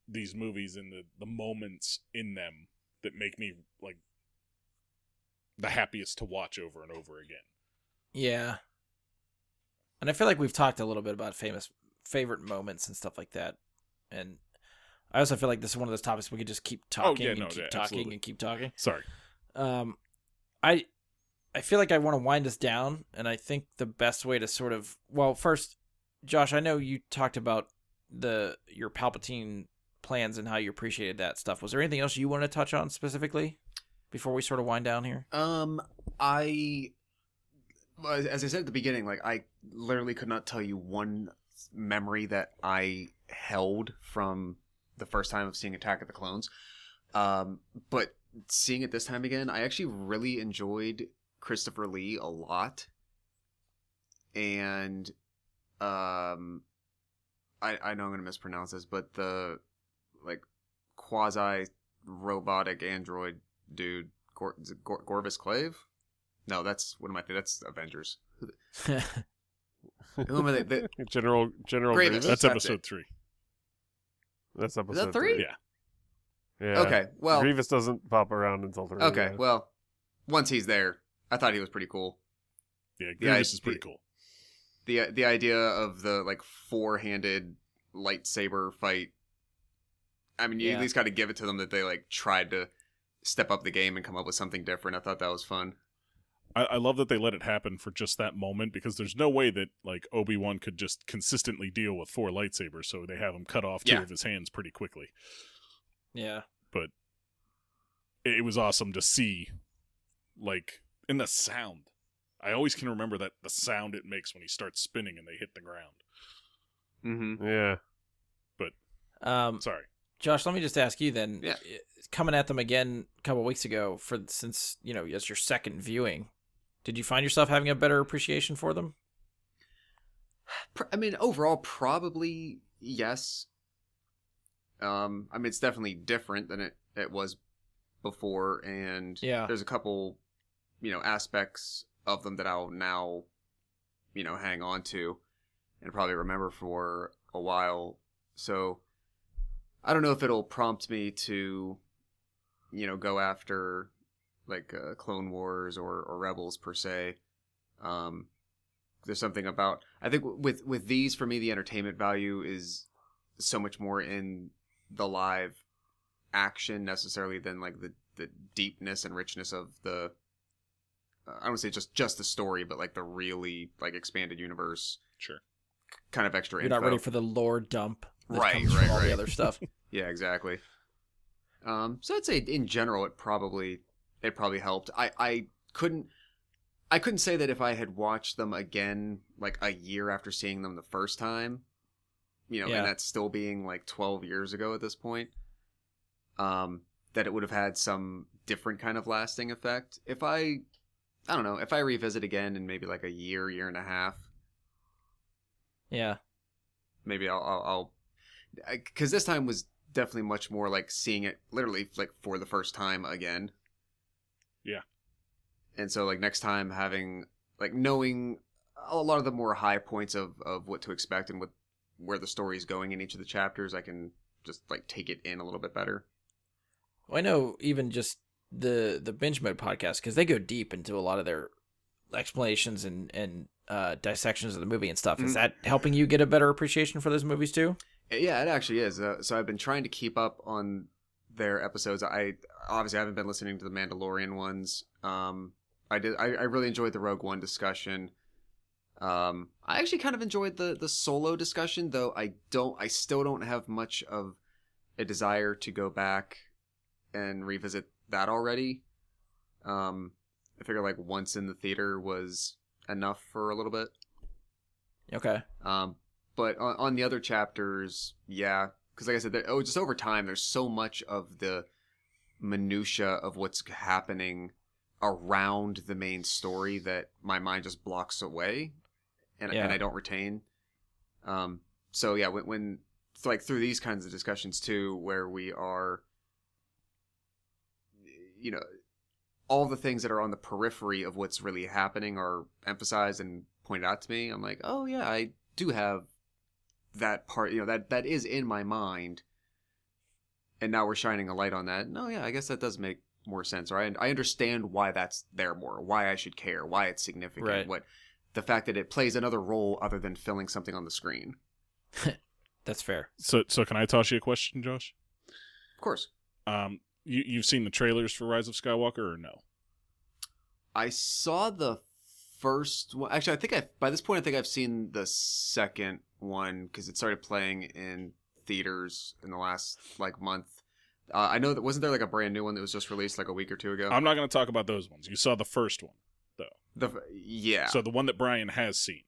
these movies and the moments in them that make me like the happiest to watch over and over again. Yeah. And I feel like we've talked a little bit about favorite moments and stuff like that. And I also feel like this is one of those topics we could just keep talking absolutely. and keep talking. Sorry. I feel like I want to wind us down, and I think the best way to sort of, well, first, Josh, I know you talked about your Palpatine plans and how you appreciated that stuff. Was there anything else you want to touch on specifically before we sort of wind down here? As I said at the beginning, like I literally could not tell you one memory that I held from the first time of seeing Attack of the Clones. But seeing it this time again, I actually really enjoyed Christopher Lee a lot. And I know I'm going to mispronounce this, but the like quasi robotic android dude, Gorvis Clave? No, that's what am I thinking? That's Avengers. Who am I thinking? General Grievous. Grievous? That's episode 3. That's episode Is that 3? Yeah. Okay, well... Grievous doesn't pop around until 3. Okay, yeah. well, once he's there, I thought he was pretty cool. Yeah, Grievous is pretty cool. The idea of the, like, 4-handed lightsaber fight, I mean, you at least got to give it to them that they, like, tried to step up the game and come up with something different. I thought that was fun. I love that they let it happen for just that moment, because there's no way that like Obi-Wan could just consistently deal with 4 lightsabers, so they have him cut off 2 of his hands pretty quickly. Yeah. But it was awesome to see, like, in the sound. I always can remember that the sound it makes when he starts spinning and they hit the ground. Mm-hmm. Yeah. But sorry, Josh, let me just ask you then. Yeah. Coming at them again a couple weeks ago, since as your second viewing, did you find yourself having a better appreciation for them? I mean, overall, probably yes. I mean, it's definitely different than it was before, and there's a couple, aspects of them that I'll now, hang on to and probably remember for a while. So I don't know if it'll prompt me to, go after like Clone Wars or Rebels per se. There's something about, I think with these, for me, the entertainment value is so much more in the live action necessarily than like the deepness and richness of the, I don't want to say just the story, but like the really like expanded universe. Sure. Kind of extra You're info. not ready for the lore dump. That Right, comes from all right. the other stuff. Yeah, exactly. So I'd say in general it probably helped. I couldn't say that if I had watched them again like a year after seeing them the first time, and that's still being like 12 years ago at this point, that it would have had some different kind of lasting effect. If I don't know, if I revisit again in maybe like a year and a half, Yeah. maybe I'll because this time was definitely much more like seeing it literally like for the first time again. Yeah. And so like next time having like knowing a lot of the more high points of what to expect and where the story is going in each of the chapters, I can just like take it in a little bit better. Well, I know even just the Binge Mode podcast, because they go deep into a lot of their explanations and dissections of the movie and stuff. Is that helping you get a better appreciation for those movies too? Yeah, it actually is. So I've been trying to keep up on their episodes. I obviously haven't been listening to the Mandalorian ones. I really enjoyed the Rogue One discussion. I actually kind of enjoyed the Solo discussion, though I still don't have much of a desire to go back and revisit that already. I figure like once in the theater was enough for a little bit. Okay. But on the other chapters, yeah, because like I said, just over time, there's so much of the minutia of what's happening around the main story that my mind just blocks away, and I don't retain. So yeah, when like through these kinds of discussions too, where we are, all the things that are on the periphery of what's really happening are emphasized and pointed out to me. I'm like, oh yeah, I do have that part, that is in my mind, and now we're shining a light on that. No, yeah, I guess that does make more sense. Or I understand why that's there more, why I should care, why it's significant, Right. what the fact that it plays another role other than filling something on the screen. That's fair. So can I toss you a question, Josh? Of course. You've seen the trailers for Rise of Skywalker or no? I saw the first one. Actually, by this point I think I've seen the second one because it started playing in theaters in the last month. I know that wasn't there a brand new one that was just released a week or two ago. I'm not going to talk about those ones. You saw the first one, though. Yeah. So the one that Brian has seen.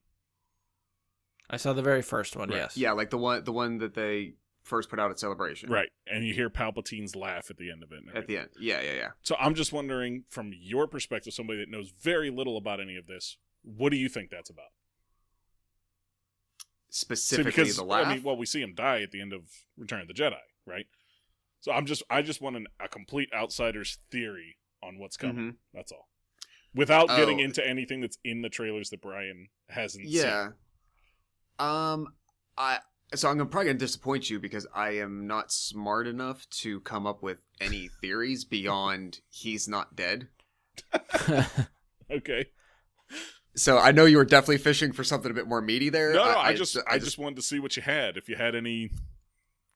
I saw the very first one. Right. Yes. Yeah, the one that they first put out at Celebration. Right. And you hear Palpatine's laugh at the end of it. At the end. Yeah. So I'm just wondering, from your perspective, somebody that knows very little about any of this, what do you think that's about? Specifically the laugh? we see him die at the end of Return of the Jedi, right? So I just want a complete outsider's theory on what's coming. Mm-hmm. That's all. Without getting into anything that's in the trailers that Brian hasn't seen. Yeah. So I'm probably going to disappoint you because I am not smart enough to come up with any theories beyond he's not dead. Okay. So I know you were definitely fishing for something a bit more meaty there. No, I just wanted to see what you had. If you had any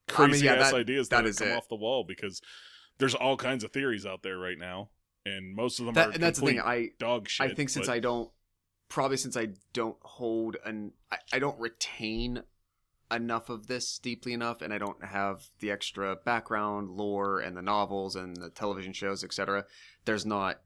crazy ideas that would come off the wall, because there's all kinds of theories out there right now, and most of them are that's the thing. Dog shit. I think since I don't hold I don't retain enough of this deeply enough, and I don't have the extra background lore and the novels and the television shows, etc. There's not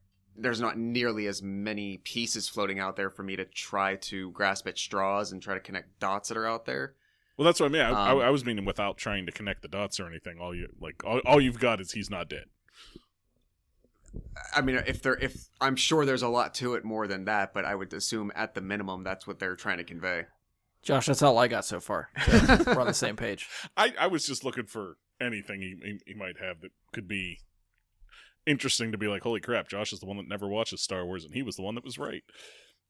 nearly as many pieces floating out there for me to try to grasp at straws and try to connect dots that are out there. Well, that's what I mean. I was meaning without trying to connect the dots or anything. All you've got is he's not dead. I mean, if I'm sure there's a lot to it more than that, but I would assume at the minimum that's what they're trying to convey. Josh, that's all I got so far. So we're on the same page. I was just looking for anything he might have that could be interesting to be like, holy crap, Josh is the one that never watches Star Wars, and he was the one that was right.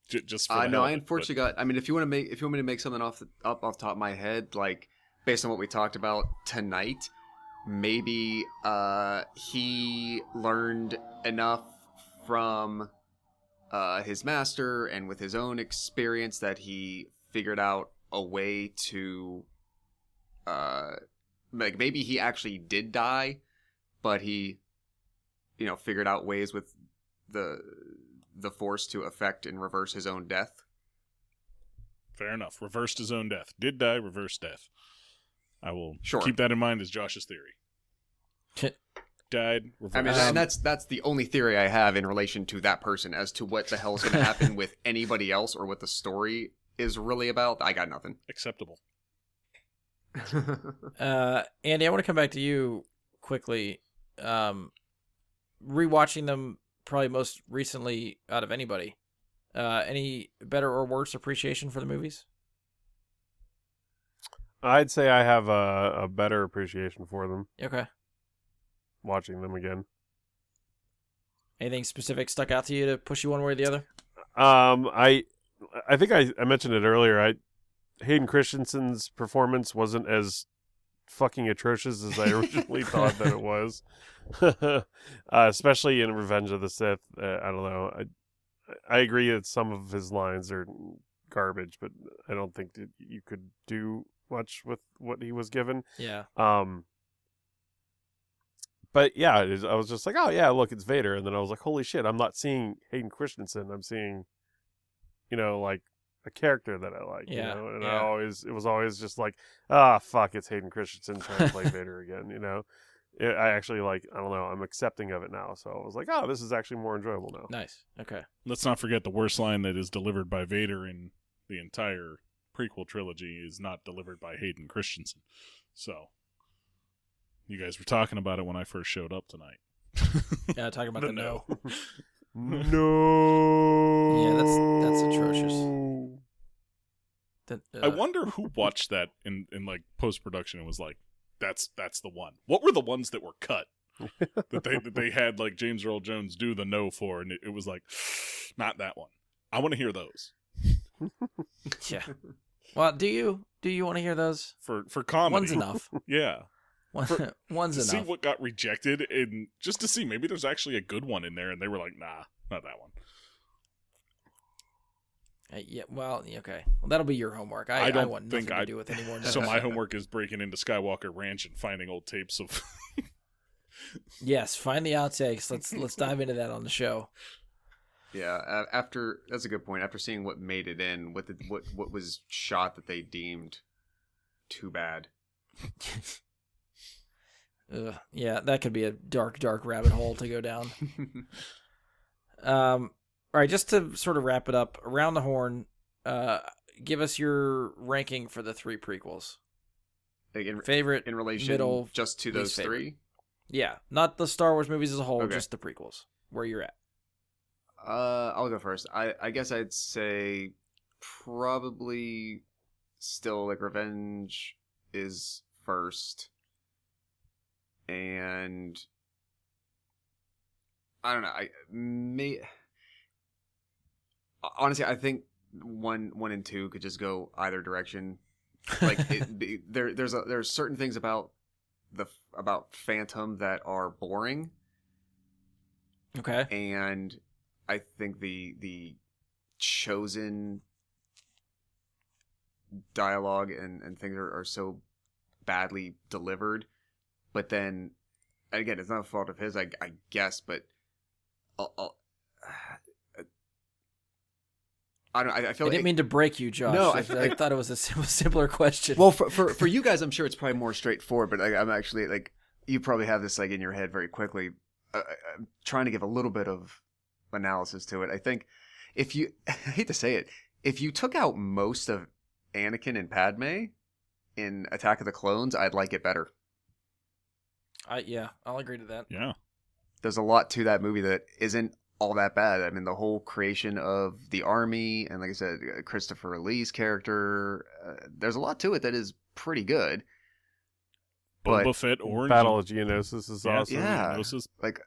Just for no, I unfortunately got. I mean, if you want me to make something off the top of my head, based on what we talked about tonight, maybe he learned enough from his master and with his own experience that he figured out a way to maybe he actually did die, but he figured out ways with the Force to affect and reverse his own death. Fair enough. Reversed his own death. Did die, reversed death. I will Sure. keep that in mind as Josh's theory. Died, reversed. I mean, and that's the only theory I have in relation to that person as to what the hell is going to happen with anybody else or what the story is really about. I got nothing. Acceptable. Andy, I want to come back to you quickly. Rewatching them probably most recently out of anybody. Any better or worse appreciation for the movies? I'd say I have a better appreciation for them Okay. watching them again. Anything specific stuck out to you to push you one way or the other? I think I mentioned it earlier. Hayden Christensen's performance wasn't as fucking atrocious as I originally thought that it was. Especially in Revenge of the Sith. I don't know. I agree that some of his lines are garbage, but I don't think that you could do much with what he was given. Yeah. But yeah, I was just like, oh yeah, look, it's Vader, and then I was like, holy shit, I'm not seeing Hayden Christensen. I'm seeing, like a character that I like. Yeah. And Yeah. it was always just like, ah, fuck, it's Hayden Christensen trying to play Vader again. I actually I don't know, I'm accepting of it now. So I was like, oh, this is actually more enjoyable now. Nice. Okay. Let's not forget the worst line that is delivered by Vader in the entire prequel trilogy is not delivered by Hayden Christensen. So, you guys were talking about it when I first showed up tonight. Yeah, talking about the no. No. Yeah, that's atrocious. I wonder who watched that in post production and was like, that's the one. What were the ones that were cut that they had James Earl Jones do the no for, and it was like, not that one. I want to hear those. Yeah. Well, do you? Do you want to hear those? for comedy. One's enough. Yeah. One's To see enough. what got rejected, and just to see maybe there's actually a good one in there, and they were like, nah, not that one. Yeah, well, okay. Well, that'll be your homework. I don't want think nothing to do with any more. So my homework is breaking into Skywalker Ranch and finding old tapes of. Yes, find the outtakes. Let's dive into that on the show. Yeah, after that's a good point. After seeing what made it in, what was shot that they deemed too bad. Yeah, that could be a dark rabbit hole to go down. All right, just to sort of wrap it up, around the horn, give us your ranking for the 3 prequels. Like Favorite, in relation middle, just to those least favorite. 3. Yeah, not the Star Wars movies as a whole, Okay. just the prequels. Where you're at. I'll go first. I guess I'd say probably still like Revenge is first, and I don't know. Honestly, I think 1 and 2 could just go either direction. Like there's certain things about Phantom that are boring, Okay. and I think the chosen dialogue and things are so badly delivered. But then again, it's not a fault of his, I guess. But I don't. I feel I didn't like mean to break you, Josh. No, I thought it was a simpler question. well, for you guys, I'm sure it's probably more straightforward. But I'm actually like, you probably have this like in your head very quickly. I'm trying to give a little bit of analysis to it. I think if you, I hate to say it, if you took out most of Anakin and Padme in Attack of the Clones, I'd like it better. Yeah, I'll agree to that. Yeah. There's a lot to that movie that isn't all that bad. I mean, the whole creation of the army, and like I said, Christopher Lee's character, there's a lot to it that is pretty good. Boba But- Fett Orange. Battle of Geonosis is Yeah. awesome. Yeah. Geonosis. Like,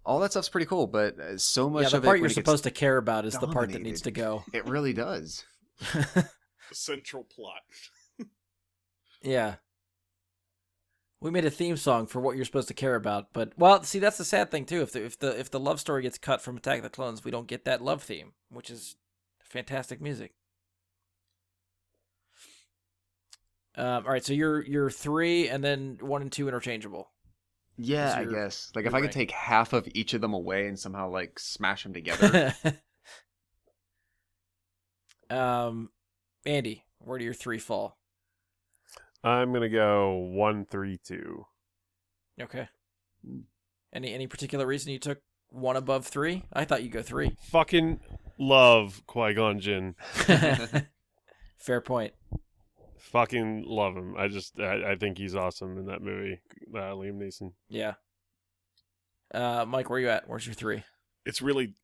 all that stuff's pretty cool, but so much Yeah, the of part it you're when it gets- supposed to care about is the part that dominated. needs to go. It really does. The central plot. Yeah. We made a theme song for what you're supposed to care about, but well, see, that's the sad thing too. If the love story gets cut from Attack of the Clones, we don't get that love theme, which is fantastic music. All right, so you're 3, and then 1 and 2 interchangeable. Yeah, Is I your- guess. Like, your if I could rank. take half of each of them away and somehow, like, smash them together. Andy, where do your 3 fall? I'm gonna go 1, 3, 2. Okay. Any particular reason you took 1 above 3? I thought you'd go 3. Fucking love Qui-Gon Jinn. Fair point. Fucking love him. I think he's awesome in that movie. Liam Neeson. Yeah. Mike, where you at? Where's your 3? It's really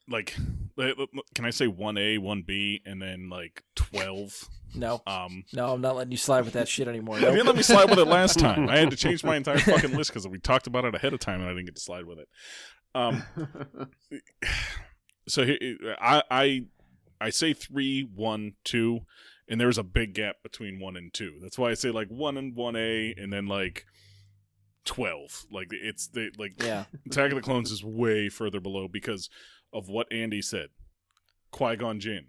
like, can I say 1A, 1B, and then like 12? No. Um, No, I'm not letting you slide with that shit anymore. You Nope. didn't let me slide with it last time. I had to change my entire fucking list because we talked about it ahead of time and I didn't get to slide with it. So here, I say 3, 1, 2, and there's a big gap between 1 and 2. That's why I say like 1 and 1A, and then like 12. Like it's the like Yeah. Attack of the Clones is way further below because of what Andy said. Qui-Gon Jinn,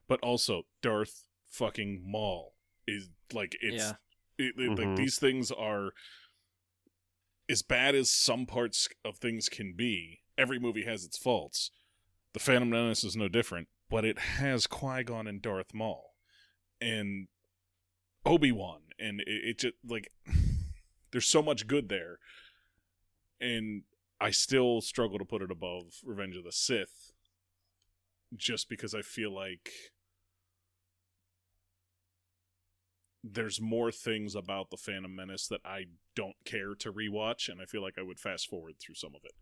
but also Darth fucking Maul is like it's Yeah. like these things are as bad as some parts of things can be. Every movie has its faults. The Phantom Menace is no different, but it has Qui-Gon and Darth Maul and Obi-Wan, and it just like there's so much good there, and I still struggle to put it above Revenge of the Sith, just because I feel like there's more things about the Phantom Menace that I don't care to rewatch, and I feel like I would fast forward through some of it.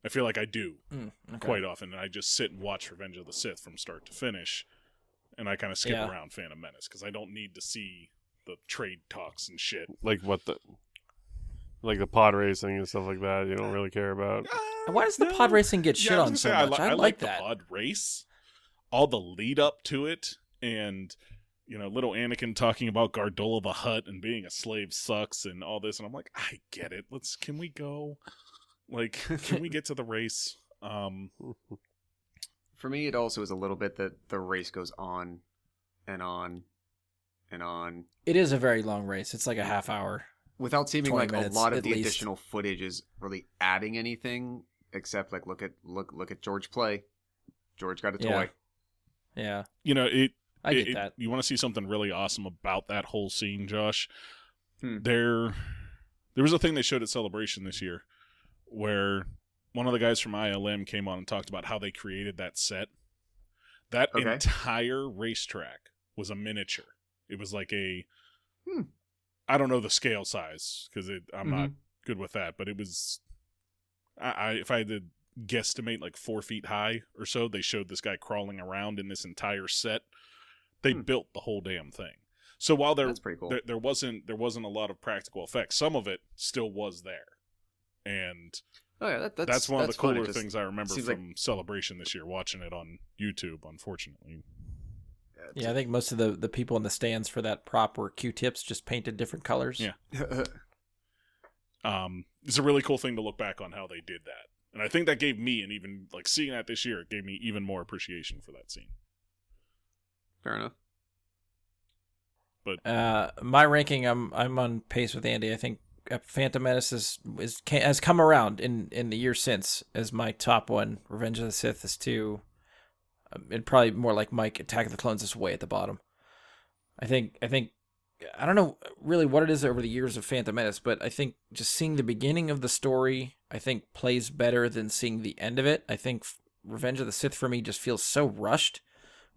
I feel like I do Okay. quite often, and I just sit and watch Revenge of the Sith from start to finish, and I kind of skip Yeah. around Phantom Menace because I don't need to see the trade talks and shit. Like the pod racing and stuff like that. You don't really care about. Why does the pod racing get shit I was on gonna so say, much? I I like the that. pod race, all the lead up to it, and little Anakin talking about Gardola the Hutt and being a slave sucks and all this, and I'm like, I get it. Can we go? Like, can we get to the race? For me, it also is a little bit that the race goes on and on and on. It is a very long race. It's like a half hour. Without seeming 20 like minutes, a lot of at the least. additional footage is really adding anything, except like look at George play. George got a toy. Yeah. I get that. You want to see something really awesome about that whole scene, Josh? Hmm. There was a thing they showed at Celebration this year where one of the guys from ILM came on and talked about how they created that set. That entire racetrack was a miniature. It was like I don't know the scale size because I'm not good with that, but it was. If I had to guesstimate, like 4 feet high or so, they showed this guy crawling around in this entire set. They built the whole damn thing. So while That's pretty cool. there wasn't a lot of practical effects, some of it still was there, and that's one of the cooler things I remember from Celebration this year. Watching it on YouTube, unfortunately. Yeah, I think most of the people in the stands for that prop were Q-tips, just painted different colors. Yeah. It's a really cool thing to look back on how they did that. And I think that gave me, and even like seeing that this year, it gave me even more appreciation for that scene. Fair enough. But my ranking, I'm on pace with Andy. I think Phantom Menace has come around in the year since as my top one. Revenge of the Sith is 2. And probably more like Mike, Attack of the Clones is way at the bottom. I think I don't know really what it is over the years of Phantom Menace, but I think just seeing the beginning of the story, I think plays better than seeing the end of it. I think Revenge of the Sith for me just feels so rushed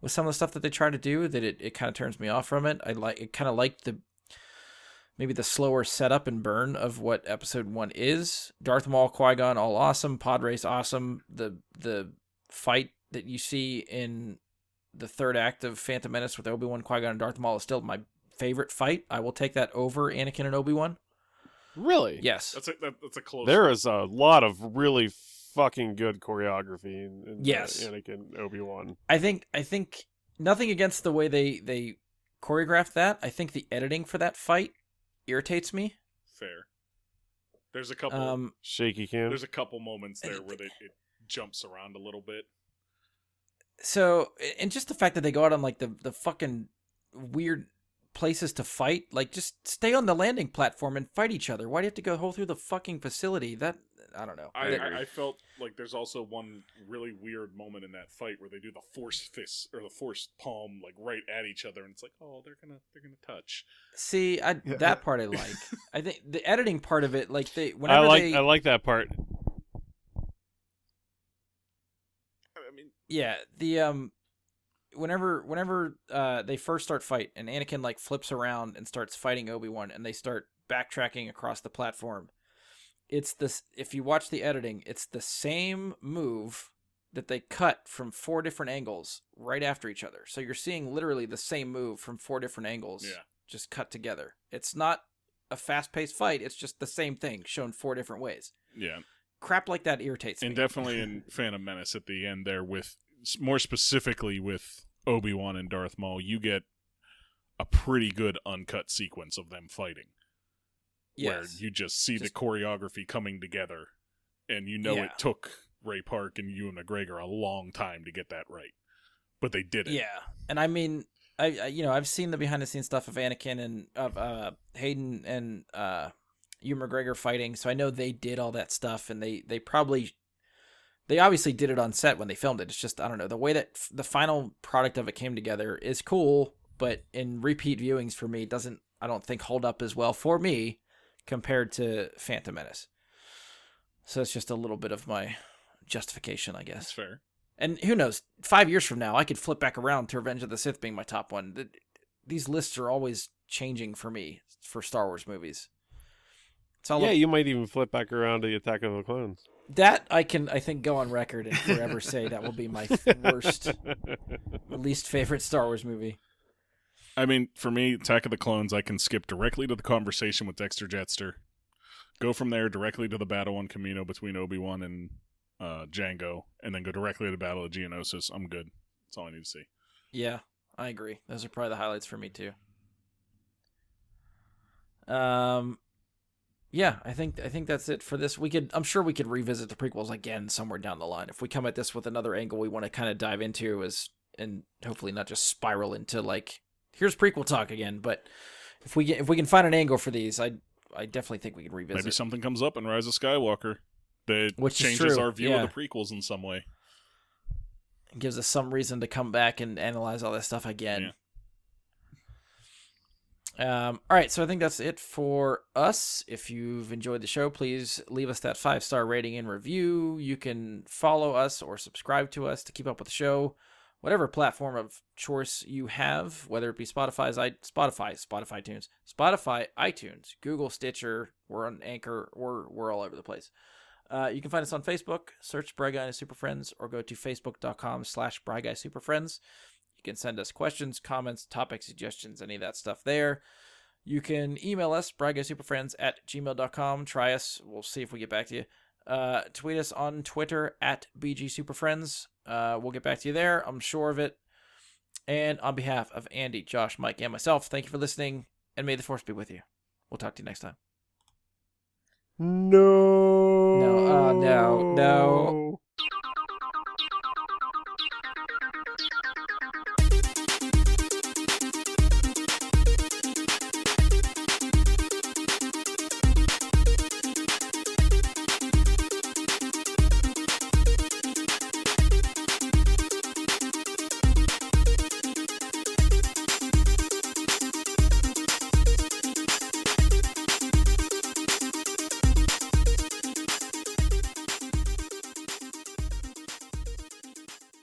with some of the stuff that they try to do that it kind of turns me off from it. I kind of like maybe the slower setup and burn of what Episode 1 is. Darth Maul, Qui-Gon, all awesome. Pod race, awesome. The fight that you see in the third act of Phantom Menace with Obi-Wan, Qui-Gon, and Darth Maul is still my favorite fight. I will take that over Anakin and Obi-Wan. Really? Yes. That's a close. There is a lot of really fucking good choreography in Yes. Anakin Obi-Wan. I think nothing against the way they choreographed that. I think the editing for that fight irritates me. Fair. There's a couple shaky cam. There's a couple moments there where it jumps around a little bit. So, and just the fact that they go out on like the fucking weird places to fight, like just stay on the landing platform and fight each other. Why do you have to go through the fucking facility? That I don't know. I felt like there's also one really weird moment in that fight where they do the force fist or the force palm like right at each other, and it's like, oh, they're gonna touch. See, that part I like. I think the editing part of it, like I like that part. I mean, yeah, the whenever they first start fight and Anakin like flips around and starts fighting Obi-Wan and they start backtracking across the platform, it's this, if you watch the editing, it's the same move that they cut from 4 different angles right after each other. So you're seeing literally the same move from 4 different angles, just cut together. It's not a fast-paced fight, it's just the same thing shown 4 different ways. Yeah. Crap like that irritates me. And definitely in Phantom Menace at the end there, with more specifically with Obi-Wan and Darth Maul, you get a pretty good uncut sequence of them fighting. Yes. Where you just see the choreography coming together, and it took Ray Park and Ewan McGregor a long time to get that right, but they did it. Yeah, and I mean, I've seen the behind the scenes stuff of Anakin and of Hayden and Ewan McGregor fighting, so I know they did all that stuff, and they obviously did it on set when they filmed it. It's just, I don't know, the way that the final product of it came together is cool, but in repeat viewings for me, I don't think hold up as well for me compared to Phantom Menace. So it's just a little bit of my justification, I guess. That's fair. And who knows, 5 years from now, I could flip back around to Revenge of the Sith being my top one. These lists are always changing for me for Star Wars movies. You might even flip back around to the Attack of the Clones. That I think go on record and forever say that will be my worst, least favorite Star Wars movie. I mean, for me, Attack of the Clones, I can skip directly to the conversation with Dexter Jettster, go from there directly to the battle on Kamino between Obi-Wan and Jango, and then go directly to the Battle of Geonosis. I'm good. That's all I need to see. Yeah, I agree. Those are probably the highlights for me too. Yeah, I think that's it for this. I'm sure we could revisit the prequels again somewhere down the line if we come at this with another angle we want to kind of dive into, and hopefully not just spiral into like here's prequel talk again. But if we can find an angle for these, I definitely think we can revisit. Maybe something comes up in Rise of Skywalker that Which changes true. our view of the prequels in some way. It gives us some reason to come back and analyze all this stuff again. Yeah. All right, so I think that's it for us. If you've enjoyed the show, please leave us that 5-star rating and review. You can follow us or subscribe to us to keep up with the show, whatever platform of choice you have, whether it be Spotify, iTunes, Google, Stitcher. We're on Anchor. We're all over the place. You can find us on Facebook. Search Bry Guy and His Super Friends, or go to facebook.com/Bry Guy Super Friends. You can send us questions, comments, topic suggestions, any of that stuff there. You can email us, bryguysuperfriends@gmail.com. Try us. We'll see if we get back to you. Tweet us on Twitter @BGSuperFriends. We'll get back to you there. I'm sure of it. And on behalf of Andy, Josh, Mike, and myself, thank you for listening, and may the Force be with you. We'll talk to you next time. No. No.